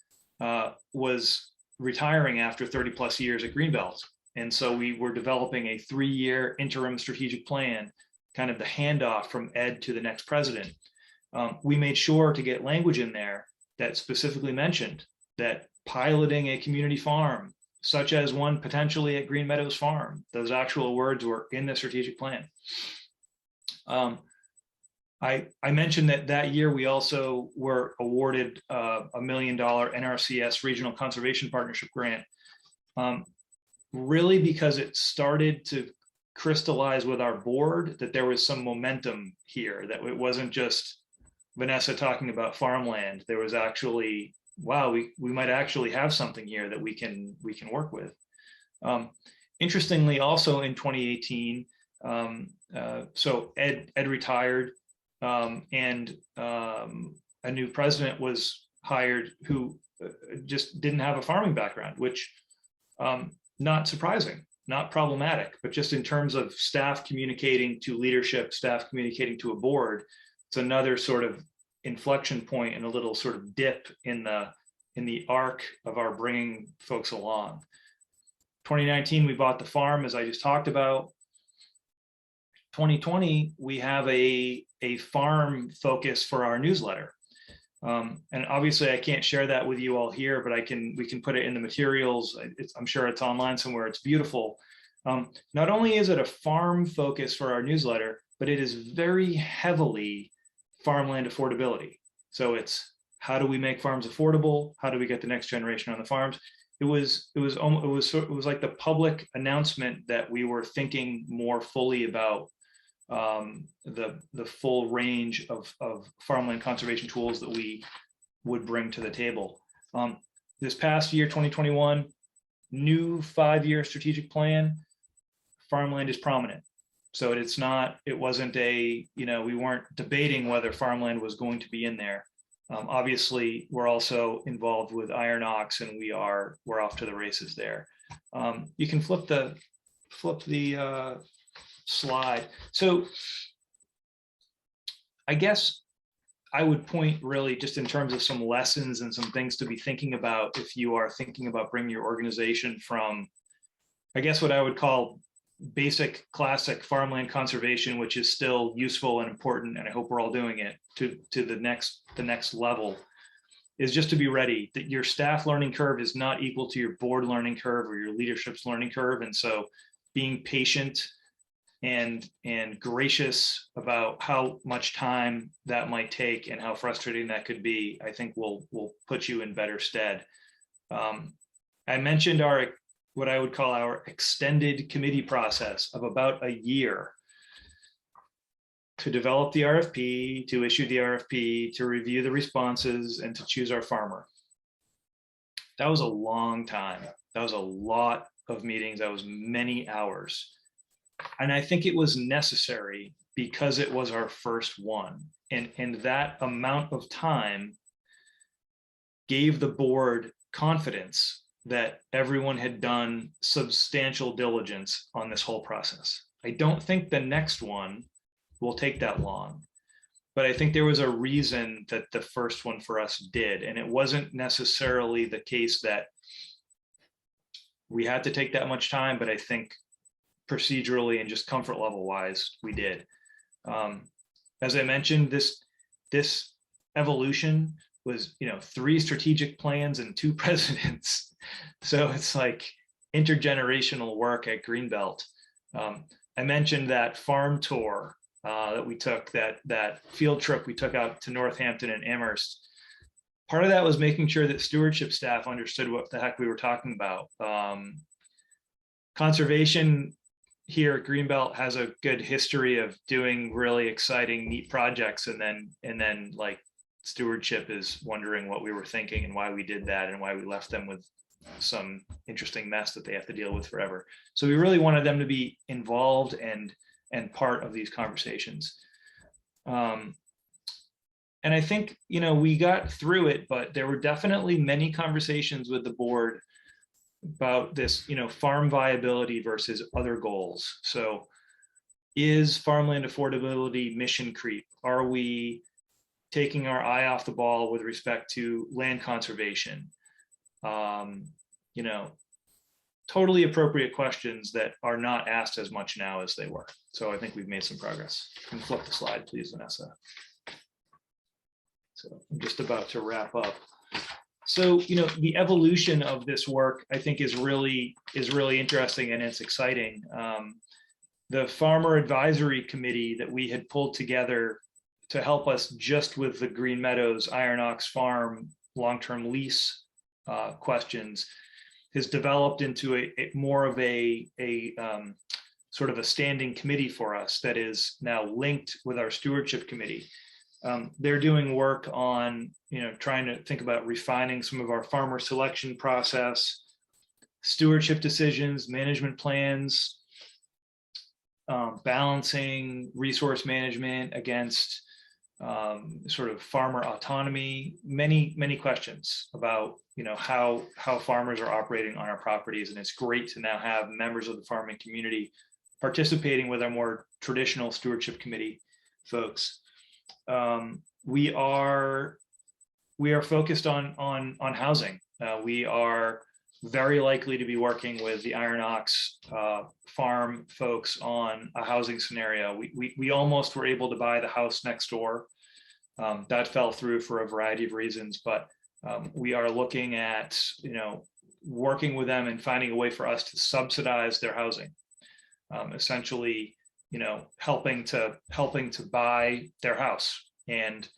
was retiring after 30 plus years at Greenbelt. And so we were developing a 3-year interim strategic plan, kind of the handoff from Ed to the next president. We made sure to get language in there that specifically mentioned that piloting a community farm, such as one potentially at Green Meadows Farm, those actual words were in the strategic plan. I mentioned that year we also were awarded a $1 million NRCS Regional Conservation Partnership grant, really because it started to crystallize with our board that there was some momentum here, that it wasn't just Vanessa talking about farmland. There was actually, wow, we might actually have something here that we can work with. Interestingly, also in 2018, so Ed retired. And a new president was hired who just didn't have a farming background, which not surprising, not problematic, but just in terms of staff communicating to leadership, staff communicating to a board, it's another sort of inflection point and a little sort of dip in the arc of our bringing folks along. 2019, we bought the farm, as I just talked about. 2020, we have a farm focus for our newsletter. And obviously I can't share that with you all here, but we can put it in the materials. I'm sure it's online somewhere. It's beautiful. Not only is it a farm focus for our newsletter, but it is very heavily farmland affordability. So it's how do we make farms affordable? How do we get the next generation on the farms? It was like the public announcement that we were thinking more fully about the full range of farmland conservation tools that we would bring to the table. This past year, 2021, new 5-year strategic plan, farmland is prominent. So it wasn't we weren't debating whether farmland was going to be in there. Obviously, we're also involved with Iron Ox, and we're off to the races there. You can flip the slide. So I guess I would point really just in terms of some lessons and some things to be thinking about if you are thinking about bringing your organization from, I guess what I would call basic classic farmland conservation, which is still useful and important, and I hope we're all doing it, to the next level, is just to be ready that your staff learning curve is not equal to your board learning curve or your leadership's learning curve. And so being patient and gracious about how much time that might take and how frustrating that could be, I think will put you in better stead. I mentioned what I would call our extended committee process of about a year to develop the RFP, to issue the RFP, to review the responses, and to choose our farmer. That was a long time. That was a lot of meetings. That was many hours. And I think it was necessary because it was our first one. And that amount of time gave the board confidence that everyone had done substantial diligence on this whole process. I don't think the next one will take that long, but I think there was a reason that the first one for us did. And it wasn't necessarily the case that we had to take that much time, but I think procedurally and just comfort level wise, we did. As I mentioned, this evolution was 3 strategic plans and 2 presidents. So it's like intergenerational work at Greenbelt. I mentioned that farm tour that we took, that field trip we took out to Northampton and Amherst. Part of that was making sure that stewardship staff understood what the heck we were talking about. Conservation here at Greenbelt has a good history of doing really exciting, neat projects, and then like stewardship is wondering what we were thinking and why we did that and why we left them with some interesting mess that they have to deal with forever. So we really wanted them to be involved and part of these conversations. And I think, we got through it, but there were definitely many conversations with the board about this, farm viability versus other goals. So is farmland affordability mission creep? Are we taking our eye off the ball with respect to land conservation? Totally appropriate questions that are not asked as much now as they were. So I think we've made some progress. You can flip the slide, please, Vanessa. So I'm just about to wrap up. So, the evolution of this work, I think, is really interesting, and it's exciting. The Farmer Advisory Committee that we had pulled together to help us just with the Green Meadows Iron Ox Farm long-term lease questions has developed into a more of a sort of a standing committee for us that is now linked with our stewardship committee. They're doing work on, trying to think about refining some of our farmer selection process, stewardship decisions, management plans, balancing resource management against sort of farmer autonomy, many questions about, how farmers are operating on our properties. And it's great to now have members of the farming community participating with our more traditional stewardship committee folks. We are focused on housing. We are very likely to be working with the Iron Ox farm folks on a housing scenario. We almost were able to buy the house next door That fell through for a variety of reasons, but we are looking at, working with them and finding a way for us to subsidize their housing. Essentially, helping to buy their house and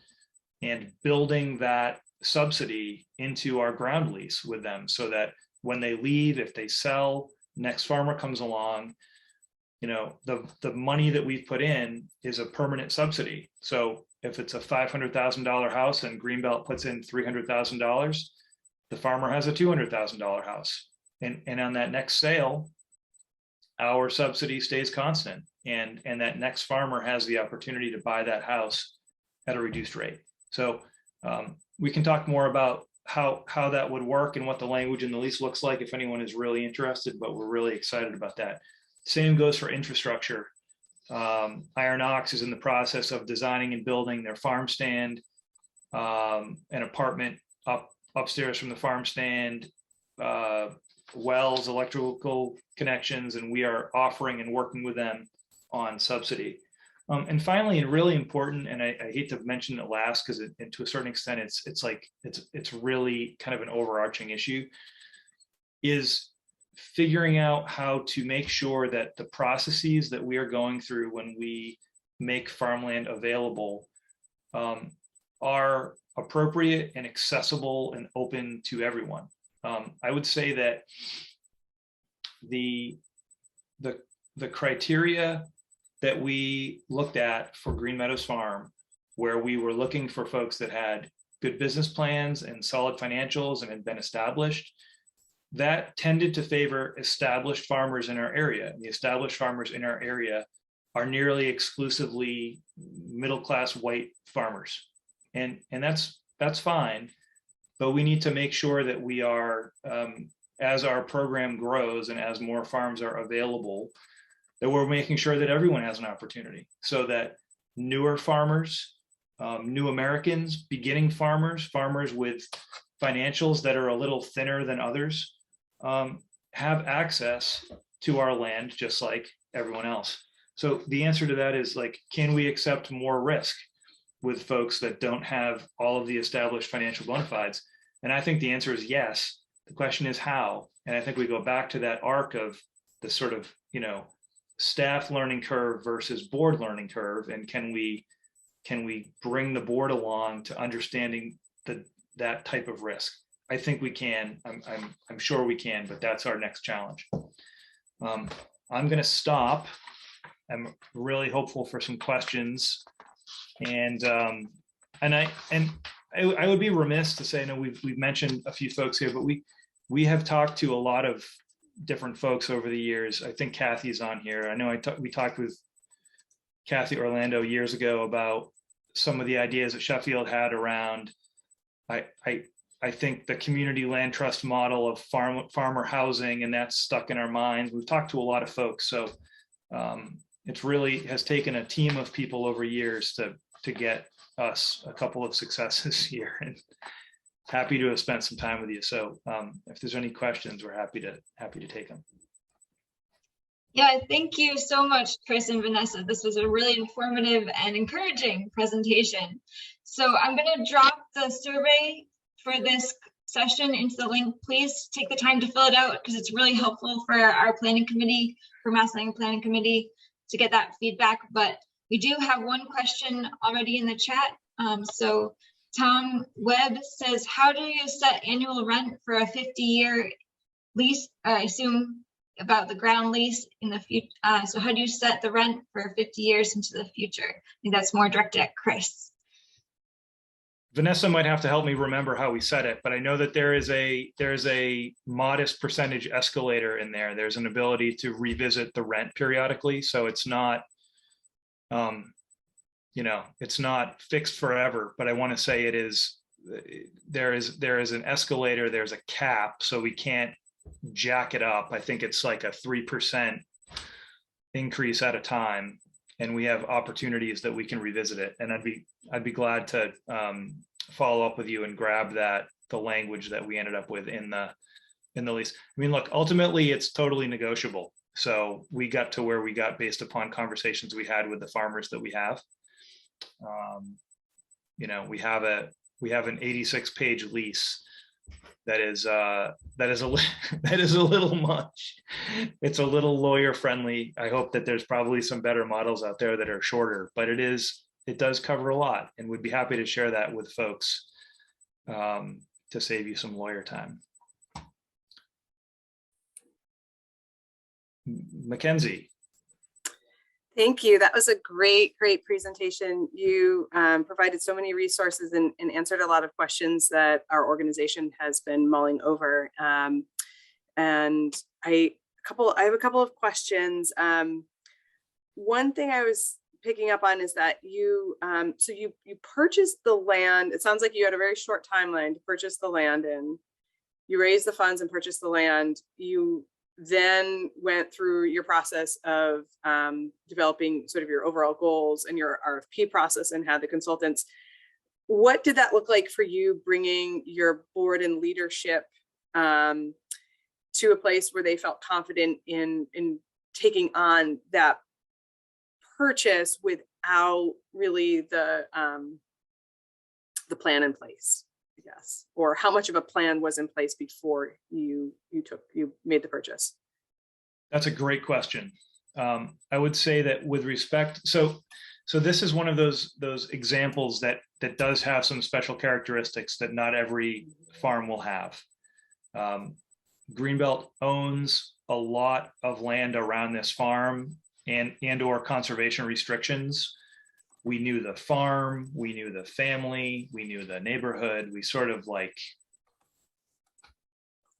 building that subsidy into our ground lease with them, so that when they leave, if they sell, next farmer comes along, the money that we've put in is a permanent subsidy. So if it's a $500,000 house and Greenbelt puts in $300,000, the farmer has a $200,000 house. And on that next sale, our subsidy stays constant. And that next farmer has the opportunity to buy that house at a reduced rate. So we can talk more about how that would work and what the language in the lease looks like if anyone is really interested, but we're really excited about that. Same goes for infrastructure. Iron Ox is in the process of designing and building their farm stand, an apartment upstairs from the farm stand, wells, electrical connections, and we are offering and working with them on subsidy. And finally, and really important, and I hate to mention it last because to a certain extent it's really kind of an overarching issue, is figuring out how to make sure that the processes that we are going through when we make farmland available are appropriate and accessible and open to everyone. I would say that the criteria that we looked at for Green Meadows Farm, where we were looking for folks that had good business plans and solid financials and had been established, that tended to favor established farmers in our area. And the established farmers in our area are nearly exclusively middle-class white farmers. And that's fine, but we need to make sure that we are, as our program grows and as more farms are available, that we're making sure that everyone has an opportunity, so that newer farmers, new Americans, beginning farmers with financials that are a little thinner than others, have access to our land just like everyone else. So the answer to that is, like, can we accept more risk with folks that don't have all of the established financial bona fides? And I think the answer is yes. The question is how. And I think we go back to that arc of the sort of, staff learning curve versus board learning curve. And can we bring the board along to understanding that type of risk? I think we can. I'm sure we can, but that's our next challenge. I'm going to stop. I'm really hopeful for some questions, and I would be remiss to say, I know we've mentioned a few folks here, but we have talked to a lot of different folks over the years. I think Kathy's on here. I know we talked with Kathy Orlando years ago about some of the ideas that Sheffield had around. I think the community land trust model of farmer housing, and that's stuck in our minds. We've talked to a lot of folks, so it's really has taken a team of people over years to get us a couple of successes here, and happy to have spent some time with you. So if there's any questions, we're happy to take them. Yeah, thank you so much, Chris and Vanessa. This was a really informative and encouraging presentation. So I'm going to drop the survey for this session into the link. Please take the time to fill it out, because it's really helpful for our planning committee, for Mass Land Planning Committee, to get that feedback. But we do have one question already in the chat. So Tom Webb says, how do you set annual rent for a 50-year lease? I assume about the ground lease in the future. So how do you set the rent for 50 years into the future? I think that's more directed at Chris. Vanessa might have to help me remember how we set it, but I know that there is a modest percentage escalator in there. There's an ability to revisit the rent periodically, so it's not, it's not fixed forever. But I want to say it is. There is an escalator. There's a cap, so we can't jack it up. I think it's like a 3% increase at a time, and we have opportunities that we can revisit it. And I'd be glad to follow up with you and grab the language that we ended up with in the lease. I mean, look, ultimately it's totally negotiable. So we got to where we got based upon conversations we had with the farmers that we have. You know, we have an 86-page lease that is a that is a little much. It's a little lawyer friendly. I hope that there's probably some better models out there that are shorter, but it does cover a lot, and we'd be happy to share that with folks to save you some lawyer time. Mackenzie. Thank you. That was a great presentation. You provided so many resources and answered a lot of questions that our organization has been mulling over. And I have a couple of questions. One thing I was picking up on is that you purchased the land. It sounds like you had a very short timeline to purchase the land, and you raised the funds and purchased the land. You then went through your process of developing sort of your overall goals and your RFP process and had the consultants. What did that look like for you, bringing your board and leadership to a place where they felt confident in taking on that purchase without really the plan in place? Yes, or how much of a plan was in place before you made the purchase? That's a great question. I would say that with respect, so this is one of those examples that does have some special characteristics that not every farm will have. Greenbelt owns a lot of land around this farm and or conservation restrictions. We knew the farm, we knew the family, we knew the neighborhood. We sort of like,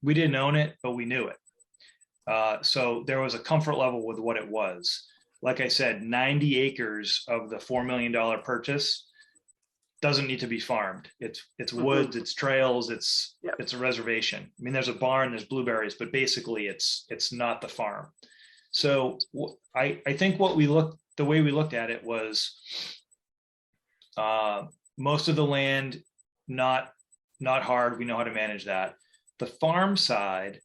we didn't own it, but we knew it. So there was a comfort level with what it was. Like I said, 90 acres of the $4 million purchase doesn't need to be farmed. It's woods, it's trails, it's a reservation. I mean, there's a barn, there's blueberries, but basically it's not the farm. So I think the way we looked at it was most of the land, not hard. We know how to manage that. The farm side,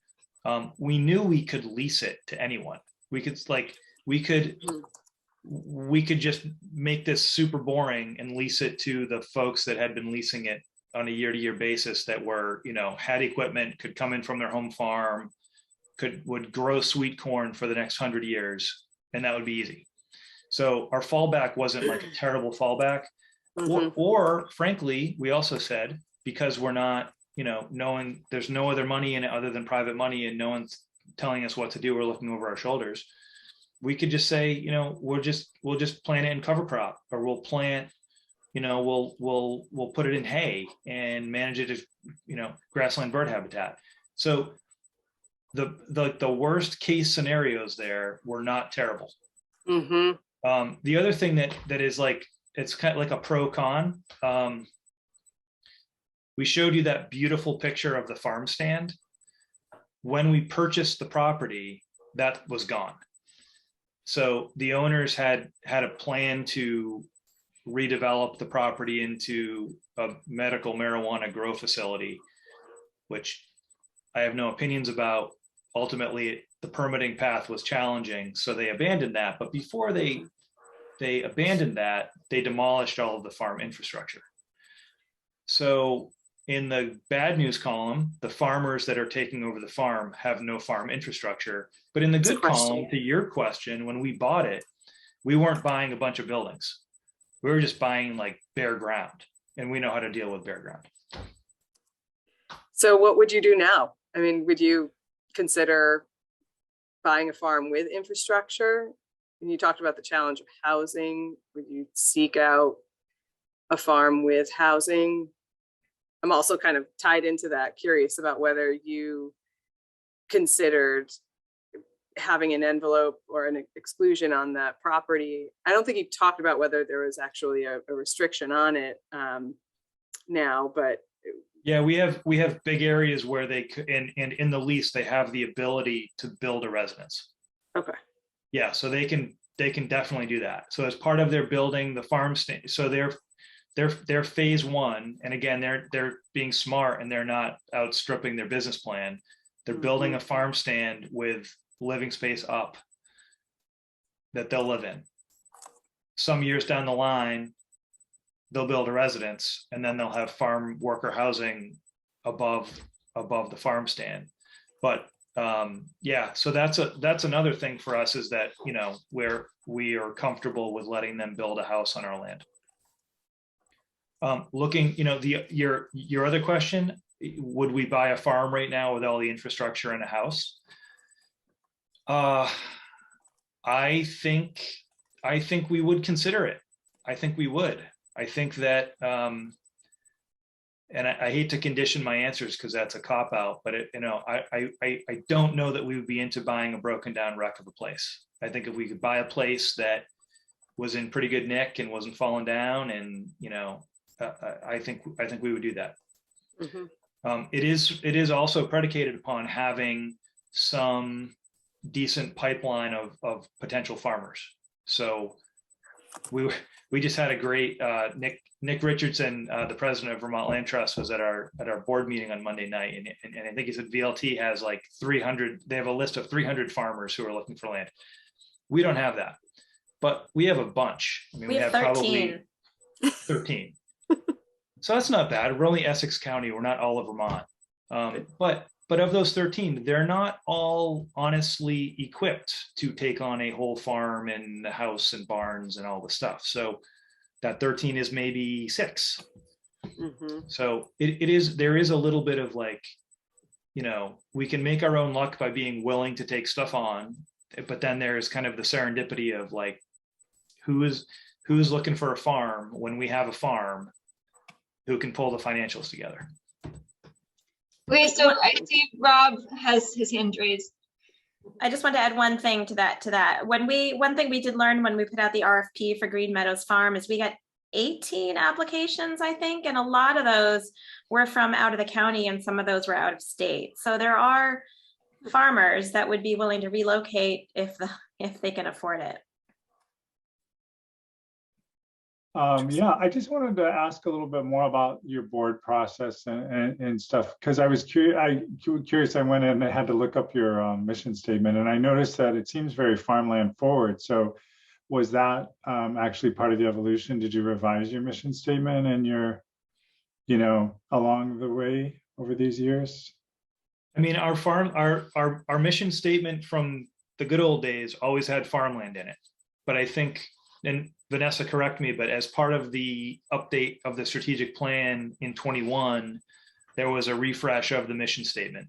we knew we could lease it to anyone. We could just make this super boring and lease it to the folks that had been leasing it on a year-to-year basis that were, had equipment, could come in from their home farm, would grow sweet corn for the next 100 years, and that would be easy. So our fallback wasn't like a terrible fallback. Or frankly, we also said, because we're not, knowing there's no other money in it other than private money and no one's telling us what to do, we're looking over our shoulders. We could just say, we'll just plant it in cover crop, or we'll plant, we'll put it in hay and manage it as, grassland bird habitat. So the worst case scenarios there were not terrible. The other thing that is like, it's kind of like a pro con. We showed you that beautiful picture of the farm stand. When we purchased the property, that was gone. So the owners had a plan to redevelop the property into a medical marijuana grow facility, which I have no opinions about. Ultimately, the permitting path was challenging, so they abandoned that. But before they abandoned that, they demolished all of the farm infrastructure. So in the bad news column, the farmers that are taking over the farm have no farm infrastructure. But in the good column, to your question, when we bought it, we weren't buying a bunch of buildings. We were just buying like bare ground, and we know how to deal with bare ground. So what would you do now? I mean, would you consider buying a farm with infrastructure? And you talked about the challenge of housing. Would you seek out a farm with housing? I'm also kind of tied into that, curious about whether you considered having an envelope or an exclusion on that property. I don't think you talked about whether there was actually a restriction on it now, but yeah, we have big areas where they could, and in the lease they have the ability to build a residence. Okay. Yeah, so they can definitely do that. So as part of their building the farm stand, so they're phase one, and again they're being smart and they're not outstripping their business plan. They're building a farm stand with living space up that they'll live in. Some years down the line, they'll build a residence, and then they'll have farm worker housing above the farm stand. But yeah, so that's another thing for us, is that, you know, where we are comfortable with letting them build a house on our land. Looking, you know, your other question, would we buy a farm right now with all the infrastructure and a house? I think we would consider it. I think we would. I think that, and I hate to condition my answers because that's a cop out, but you know, I don't know that we would be into buying a broken down wreck of a place. I think if we could buy a place that was in pretty good nick and wasn't falling down, and, you know, I think we would do that. Mm-hmm. It is also predicated upon having some decent pipeline of potential farmers. So we just had a great Nick Richardson, the president of Vermont Land Trust, was at our board meeting on Monday night, and I think he said VLT has like 300. They have a list of 300 farmers who are looking for land. We don't have that, but we have a bunch. I mean, We have 13. probably 13. So that's not bad. We're only Essex County. We're not all of Vermont. But of those 13, they're not all honestly equipped to take on a whole farm and the house and barns and all the stuff. So that 13 is maybe 6. Mm-hmm. So there is a little bit of like, you know, we can make our own luck by being willing to take stuff on, but then there's kind of the serendipity of like, who's looking for a farm when we have a farm, who can pull the financials together. Wait, so I see Rob has his hand raised. I just want to add one thing to that. One thing we did learn when we put out the RFP for Green Meadows Farm is we got 18 applications, I think, and a lot of those were from out of the county and some of those were out of state. So there are farmers that would be willing to relocate if they can afford it. Yeah, I just wanted to ask a little bit more about your board process and stuff, because I was curious. I went in and had to look up your mission statement, and I noticed that it seems very farmland forward. So was that actually part of the evolution? Did you revise your mission statement and your, you know, along the way over these years? I mean, our mission statement from the good old days always had farmland in it, but I think, and Vanessa, correct me, but as part of the update of the strategic plan in 21, there was a refresh of the mission statement,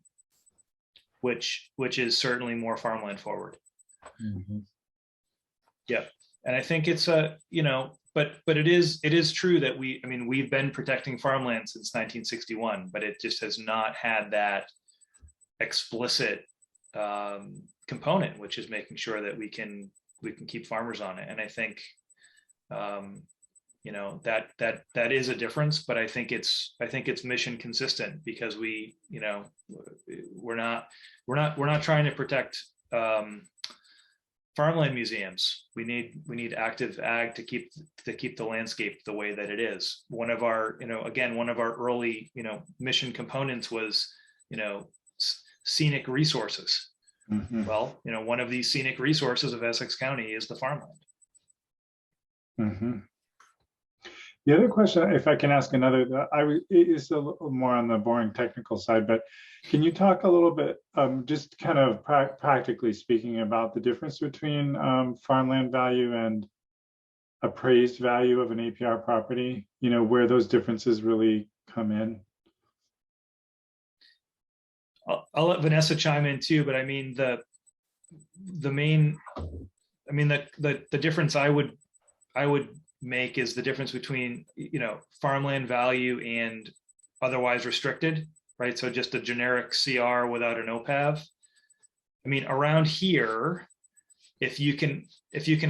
which is certainly more farmland forward. Mm-hmm. Yeah, and I think it's you know, but it is true that we've been protecting farmland since 1961, but it just has not had that explicit component, which is making sure that we can keep farmers on it. And I think, you know, that is a difference, but I think it's mission consistent, because we, you know, we're not trying to protect farmland museums. We need active ag to keep the landscape the way that it is. One of our, you know, again, one of our early, you know, mission components was, you know, scenic resources. Mm-hmm. Well, you know, one of these scenic resources of Essex County is the farmland. Mm-hmm. The other question, if I can ask another, is a little more on the boring technical side, but can you talk a little bit, just kind of practically speaking, about the difference between farmland value and appraised value of an APR property? You know, where those differences really come in? I'll let Vanessa chime in too, but I mean, the main, I mean, the difference I would make is the difference between, you know, farmland value and otherwise restricted, right? So just a generic CR without an OPAV. I mean, around here, if you can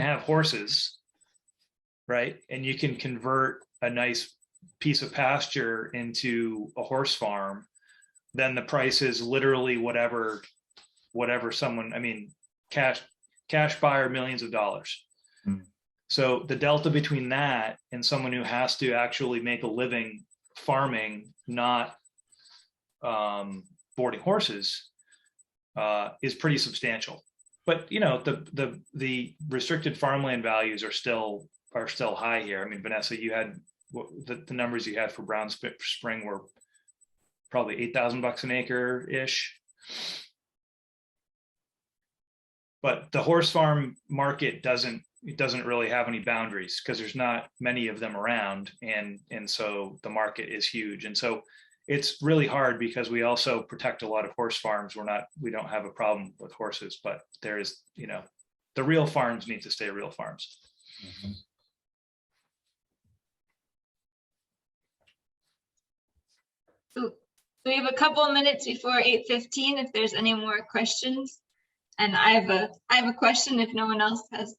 have horses, right, and you can convert a nice piece of pasture into a horse farm, then the price is literally whatever someone, I mean, cash buyer, millions of dollars. Mm. So the delta between that and someone who has to actually make a living farming, not boarding horses, is pretty substantial. But, you know, the restricted farmland values are still high here. I mean, Vanessa, you had the numbers you had for Brown Spring were probably $8,000 an acre ish. But the horse farm market doesn't really have any boundaries because there's not many of them around, and so the market is huge. And so it's really hard because we also protect a lot of horse farms. We don't have a problem with horses, but there is, the real farms need to stay real farms. Mhm. So we have a couple of minutes before 8:15 if there's any more questions. And I have a question if no one else has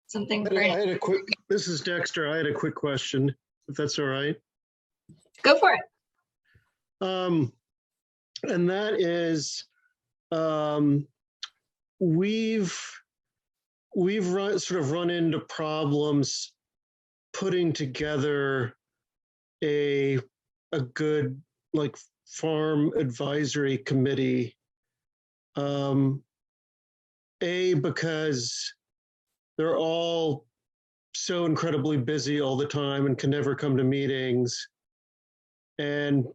something for it. This is Dexter. I had a quick question, if that's all right. Go for it. And that is, we've run into problems putting together a good farm advisory committee. Because they're all so incredibly busy all the time and can never come to meetings. And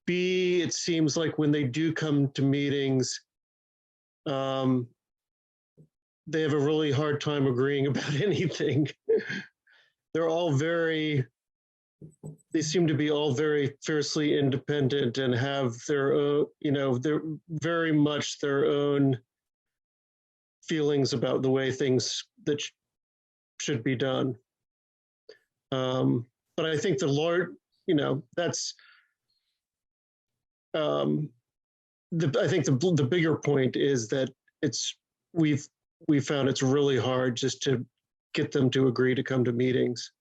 B, it seems like when they do come to meetings, they have a really hard time agreeing about anything. They seem to be all very fiercely independent and have their own, they're very much their own feelings about the way things that should be done. But I think that's, I think the bigger point is that we've found it's really hard just to get them to agree to come to meetings.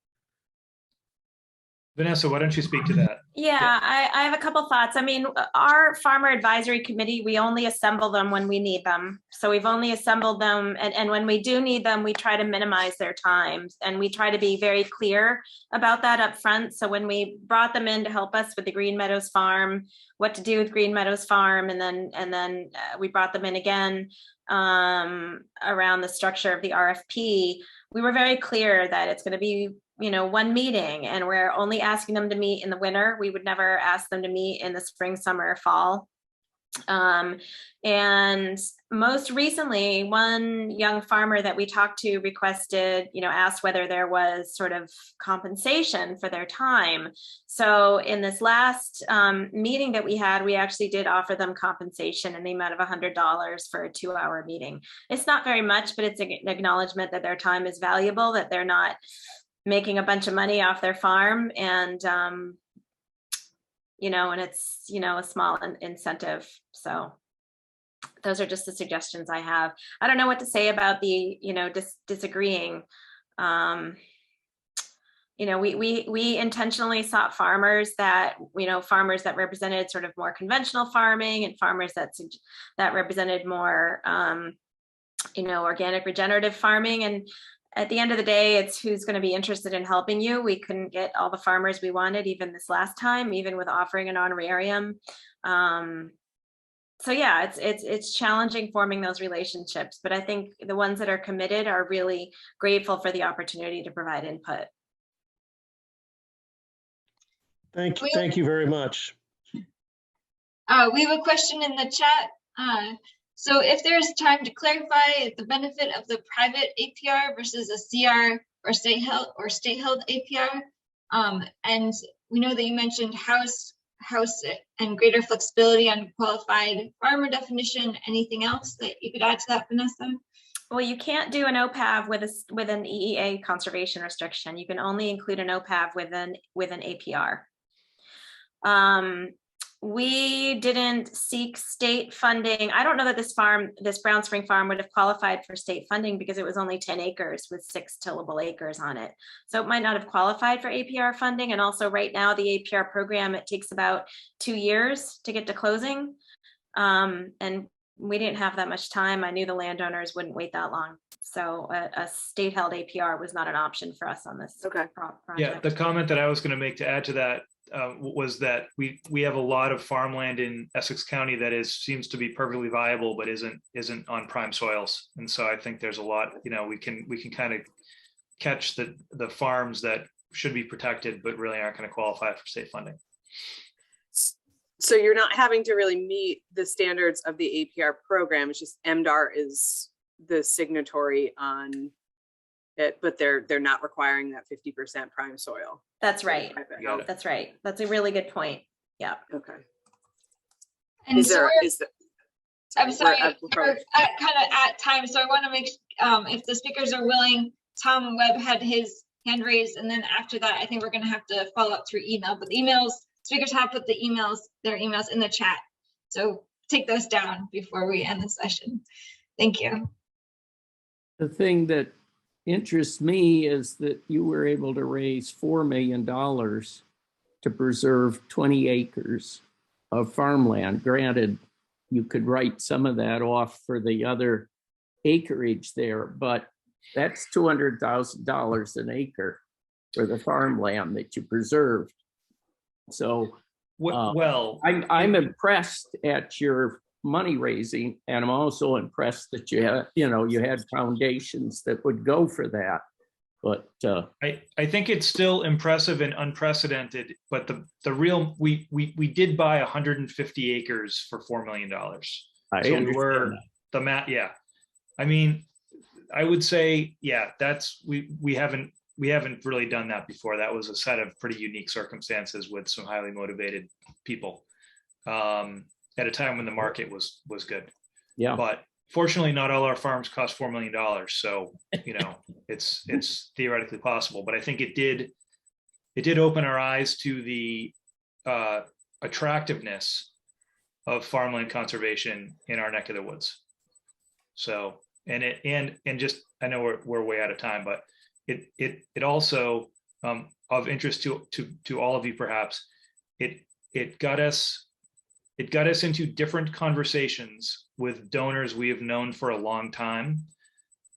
Vanessa, why don't you speak to that? Yeah, I have a couple thoughts. I mean, our farmer advisory committee, we only assemble them when we need them. So we've only assembled them, and when we do need them, we try to minimize their times, and we try to be very clear about that up front. So when we brought them in to help us with the Green Meadows Farm, what to do with Green Meadows Farm, and then we brought them in again around the structure of the RFP, we were very clear that it's going to be one meeting, and we're only asking them to meet in the winter. We would never ask them to meet in the spring, summer, or fall. And most recently, one young farmer that we talked to requested, asked whether there was sort of compensation for their time. So in this last meeting that we had, we actually did offer them compensation in the amount of $100 for a 2-hour meeting. It's not very much, but it's an acknowledgement that their time is valuable, that they're not making a bunch of money off their farm, and and it's a small incentive. So those are just the suggestions I have. I don't know what to say about the disagreeing. We intentionally sought farmers that represented sort of more conventional farming, and farmers that represented more organic regenerative farming. And at the end of the day, it's who's going to be interested in helping you. We couldn't get all the farmers we wanted, even this last time, even with offering an honorarium. So yeah, it's challenging forming those relationships, but I think the ones that are committed are really grateful for the opportunity to provide input. Thank you very much. We have a question in the chat. So if there's time to clarify the benefit of the private APR versus a CR or state-held APR, and we know that you mentioned house and greater flexibility on qualified farmer definition. Anything else that you could add to that, Vanessa? Well, you can't do an OPAV with an EEA conservation restriction. You can only include an OPAV with an APR. We didn't seek state funding. I don't know that this Brown Spring farm would have qualified for state funding because it was only 10 acres with 6 tillable acres on it. So it might not have qualified for APR funding. And also right now the APR program, it takes about 2 years to get to closing. And we didn't have that much time. I knew the landowners wouldn't wait that long. So a state held APR was not an option for us on this project. Yeah, the comment that I was going to make to add to that was that we have a lot of farmland in Essex County that seems to be perfectly viable, but isn't on prime soils. And so I think there's a lot, we can kind of catch the farms that should be protected, but really aren't going to qualify for state funding. So you're not having to really meet the standards of the APR program. It's just MDAR is the signatory on it, but they're not requiring that 50% prime soil. That's right. Got it. That's right. That's a really good point. Yeah. Okay. And Is so there, we're- is there, I'm sorry, we're- we're kind of at time, so I want to make, if the speakers are willing, Tom Webb had his hand raised, and then after that, I think we're going to have to follow up through email, but the emails, speakers have put their emails in the chat. So take those down before we end the session. Thank you. The thing that interests me is that you were able to raise $4 million to preserve 20 acres of farmland. Granted, you could write some of that off for the other acreage there, but that's $200,000 an acre for the farmland that you preserved. So Well, I'm impressed at your money raising, and I'm also impressed that you had foundations that would go for that. But I think it's still impressive and unprecedented, but the real, we did buy 150 acres for $4 million. So we were the mat. Yeah. I mean, I would say, yeah, that's, we haven't really done that before. That was a set of pretty unique circumstances with some highly motivated people at a time when the market was good. yeah, But fortunately, not all our farms cost $4 million. So, it's theoretically possible, but I think it did open our eyes to the attractiveness of farmland conservation in our neck of the woods. So, and just, I know we're way out of time, but it also of interest to all of you, perhaps, it got us into different conversations with donors we have known for a long time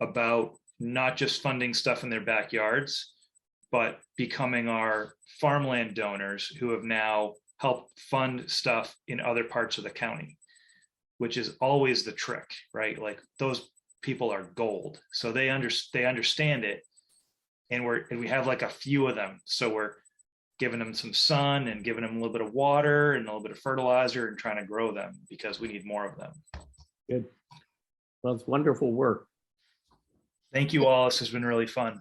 about not just funding stuff in their backyards, but becoming our farmland donors who have now helped fund stuff in other parts of the county, which is always the trick, right? Like, those people are gold. So they understand it. And we have like a few of them. So we're giving them some sun and giving them a little bit of water and a little bit of fertilizer and trying to grow them because we need more of them. good. Well, it's wonderful work. Thank you all. This has been really fun.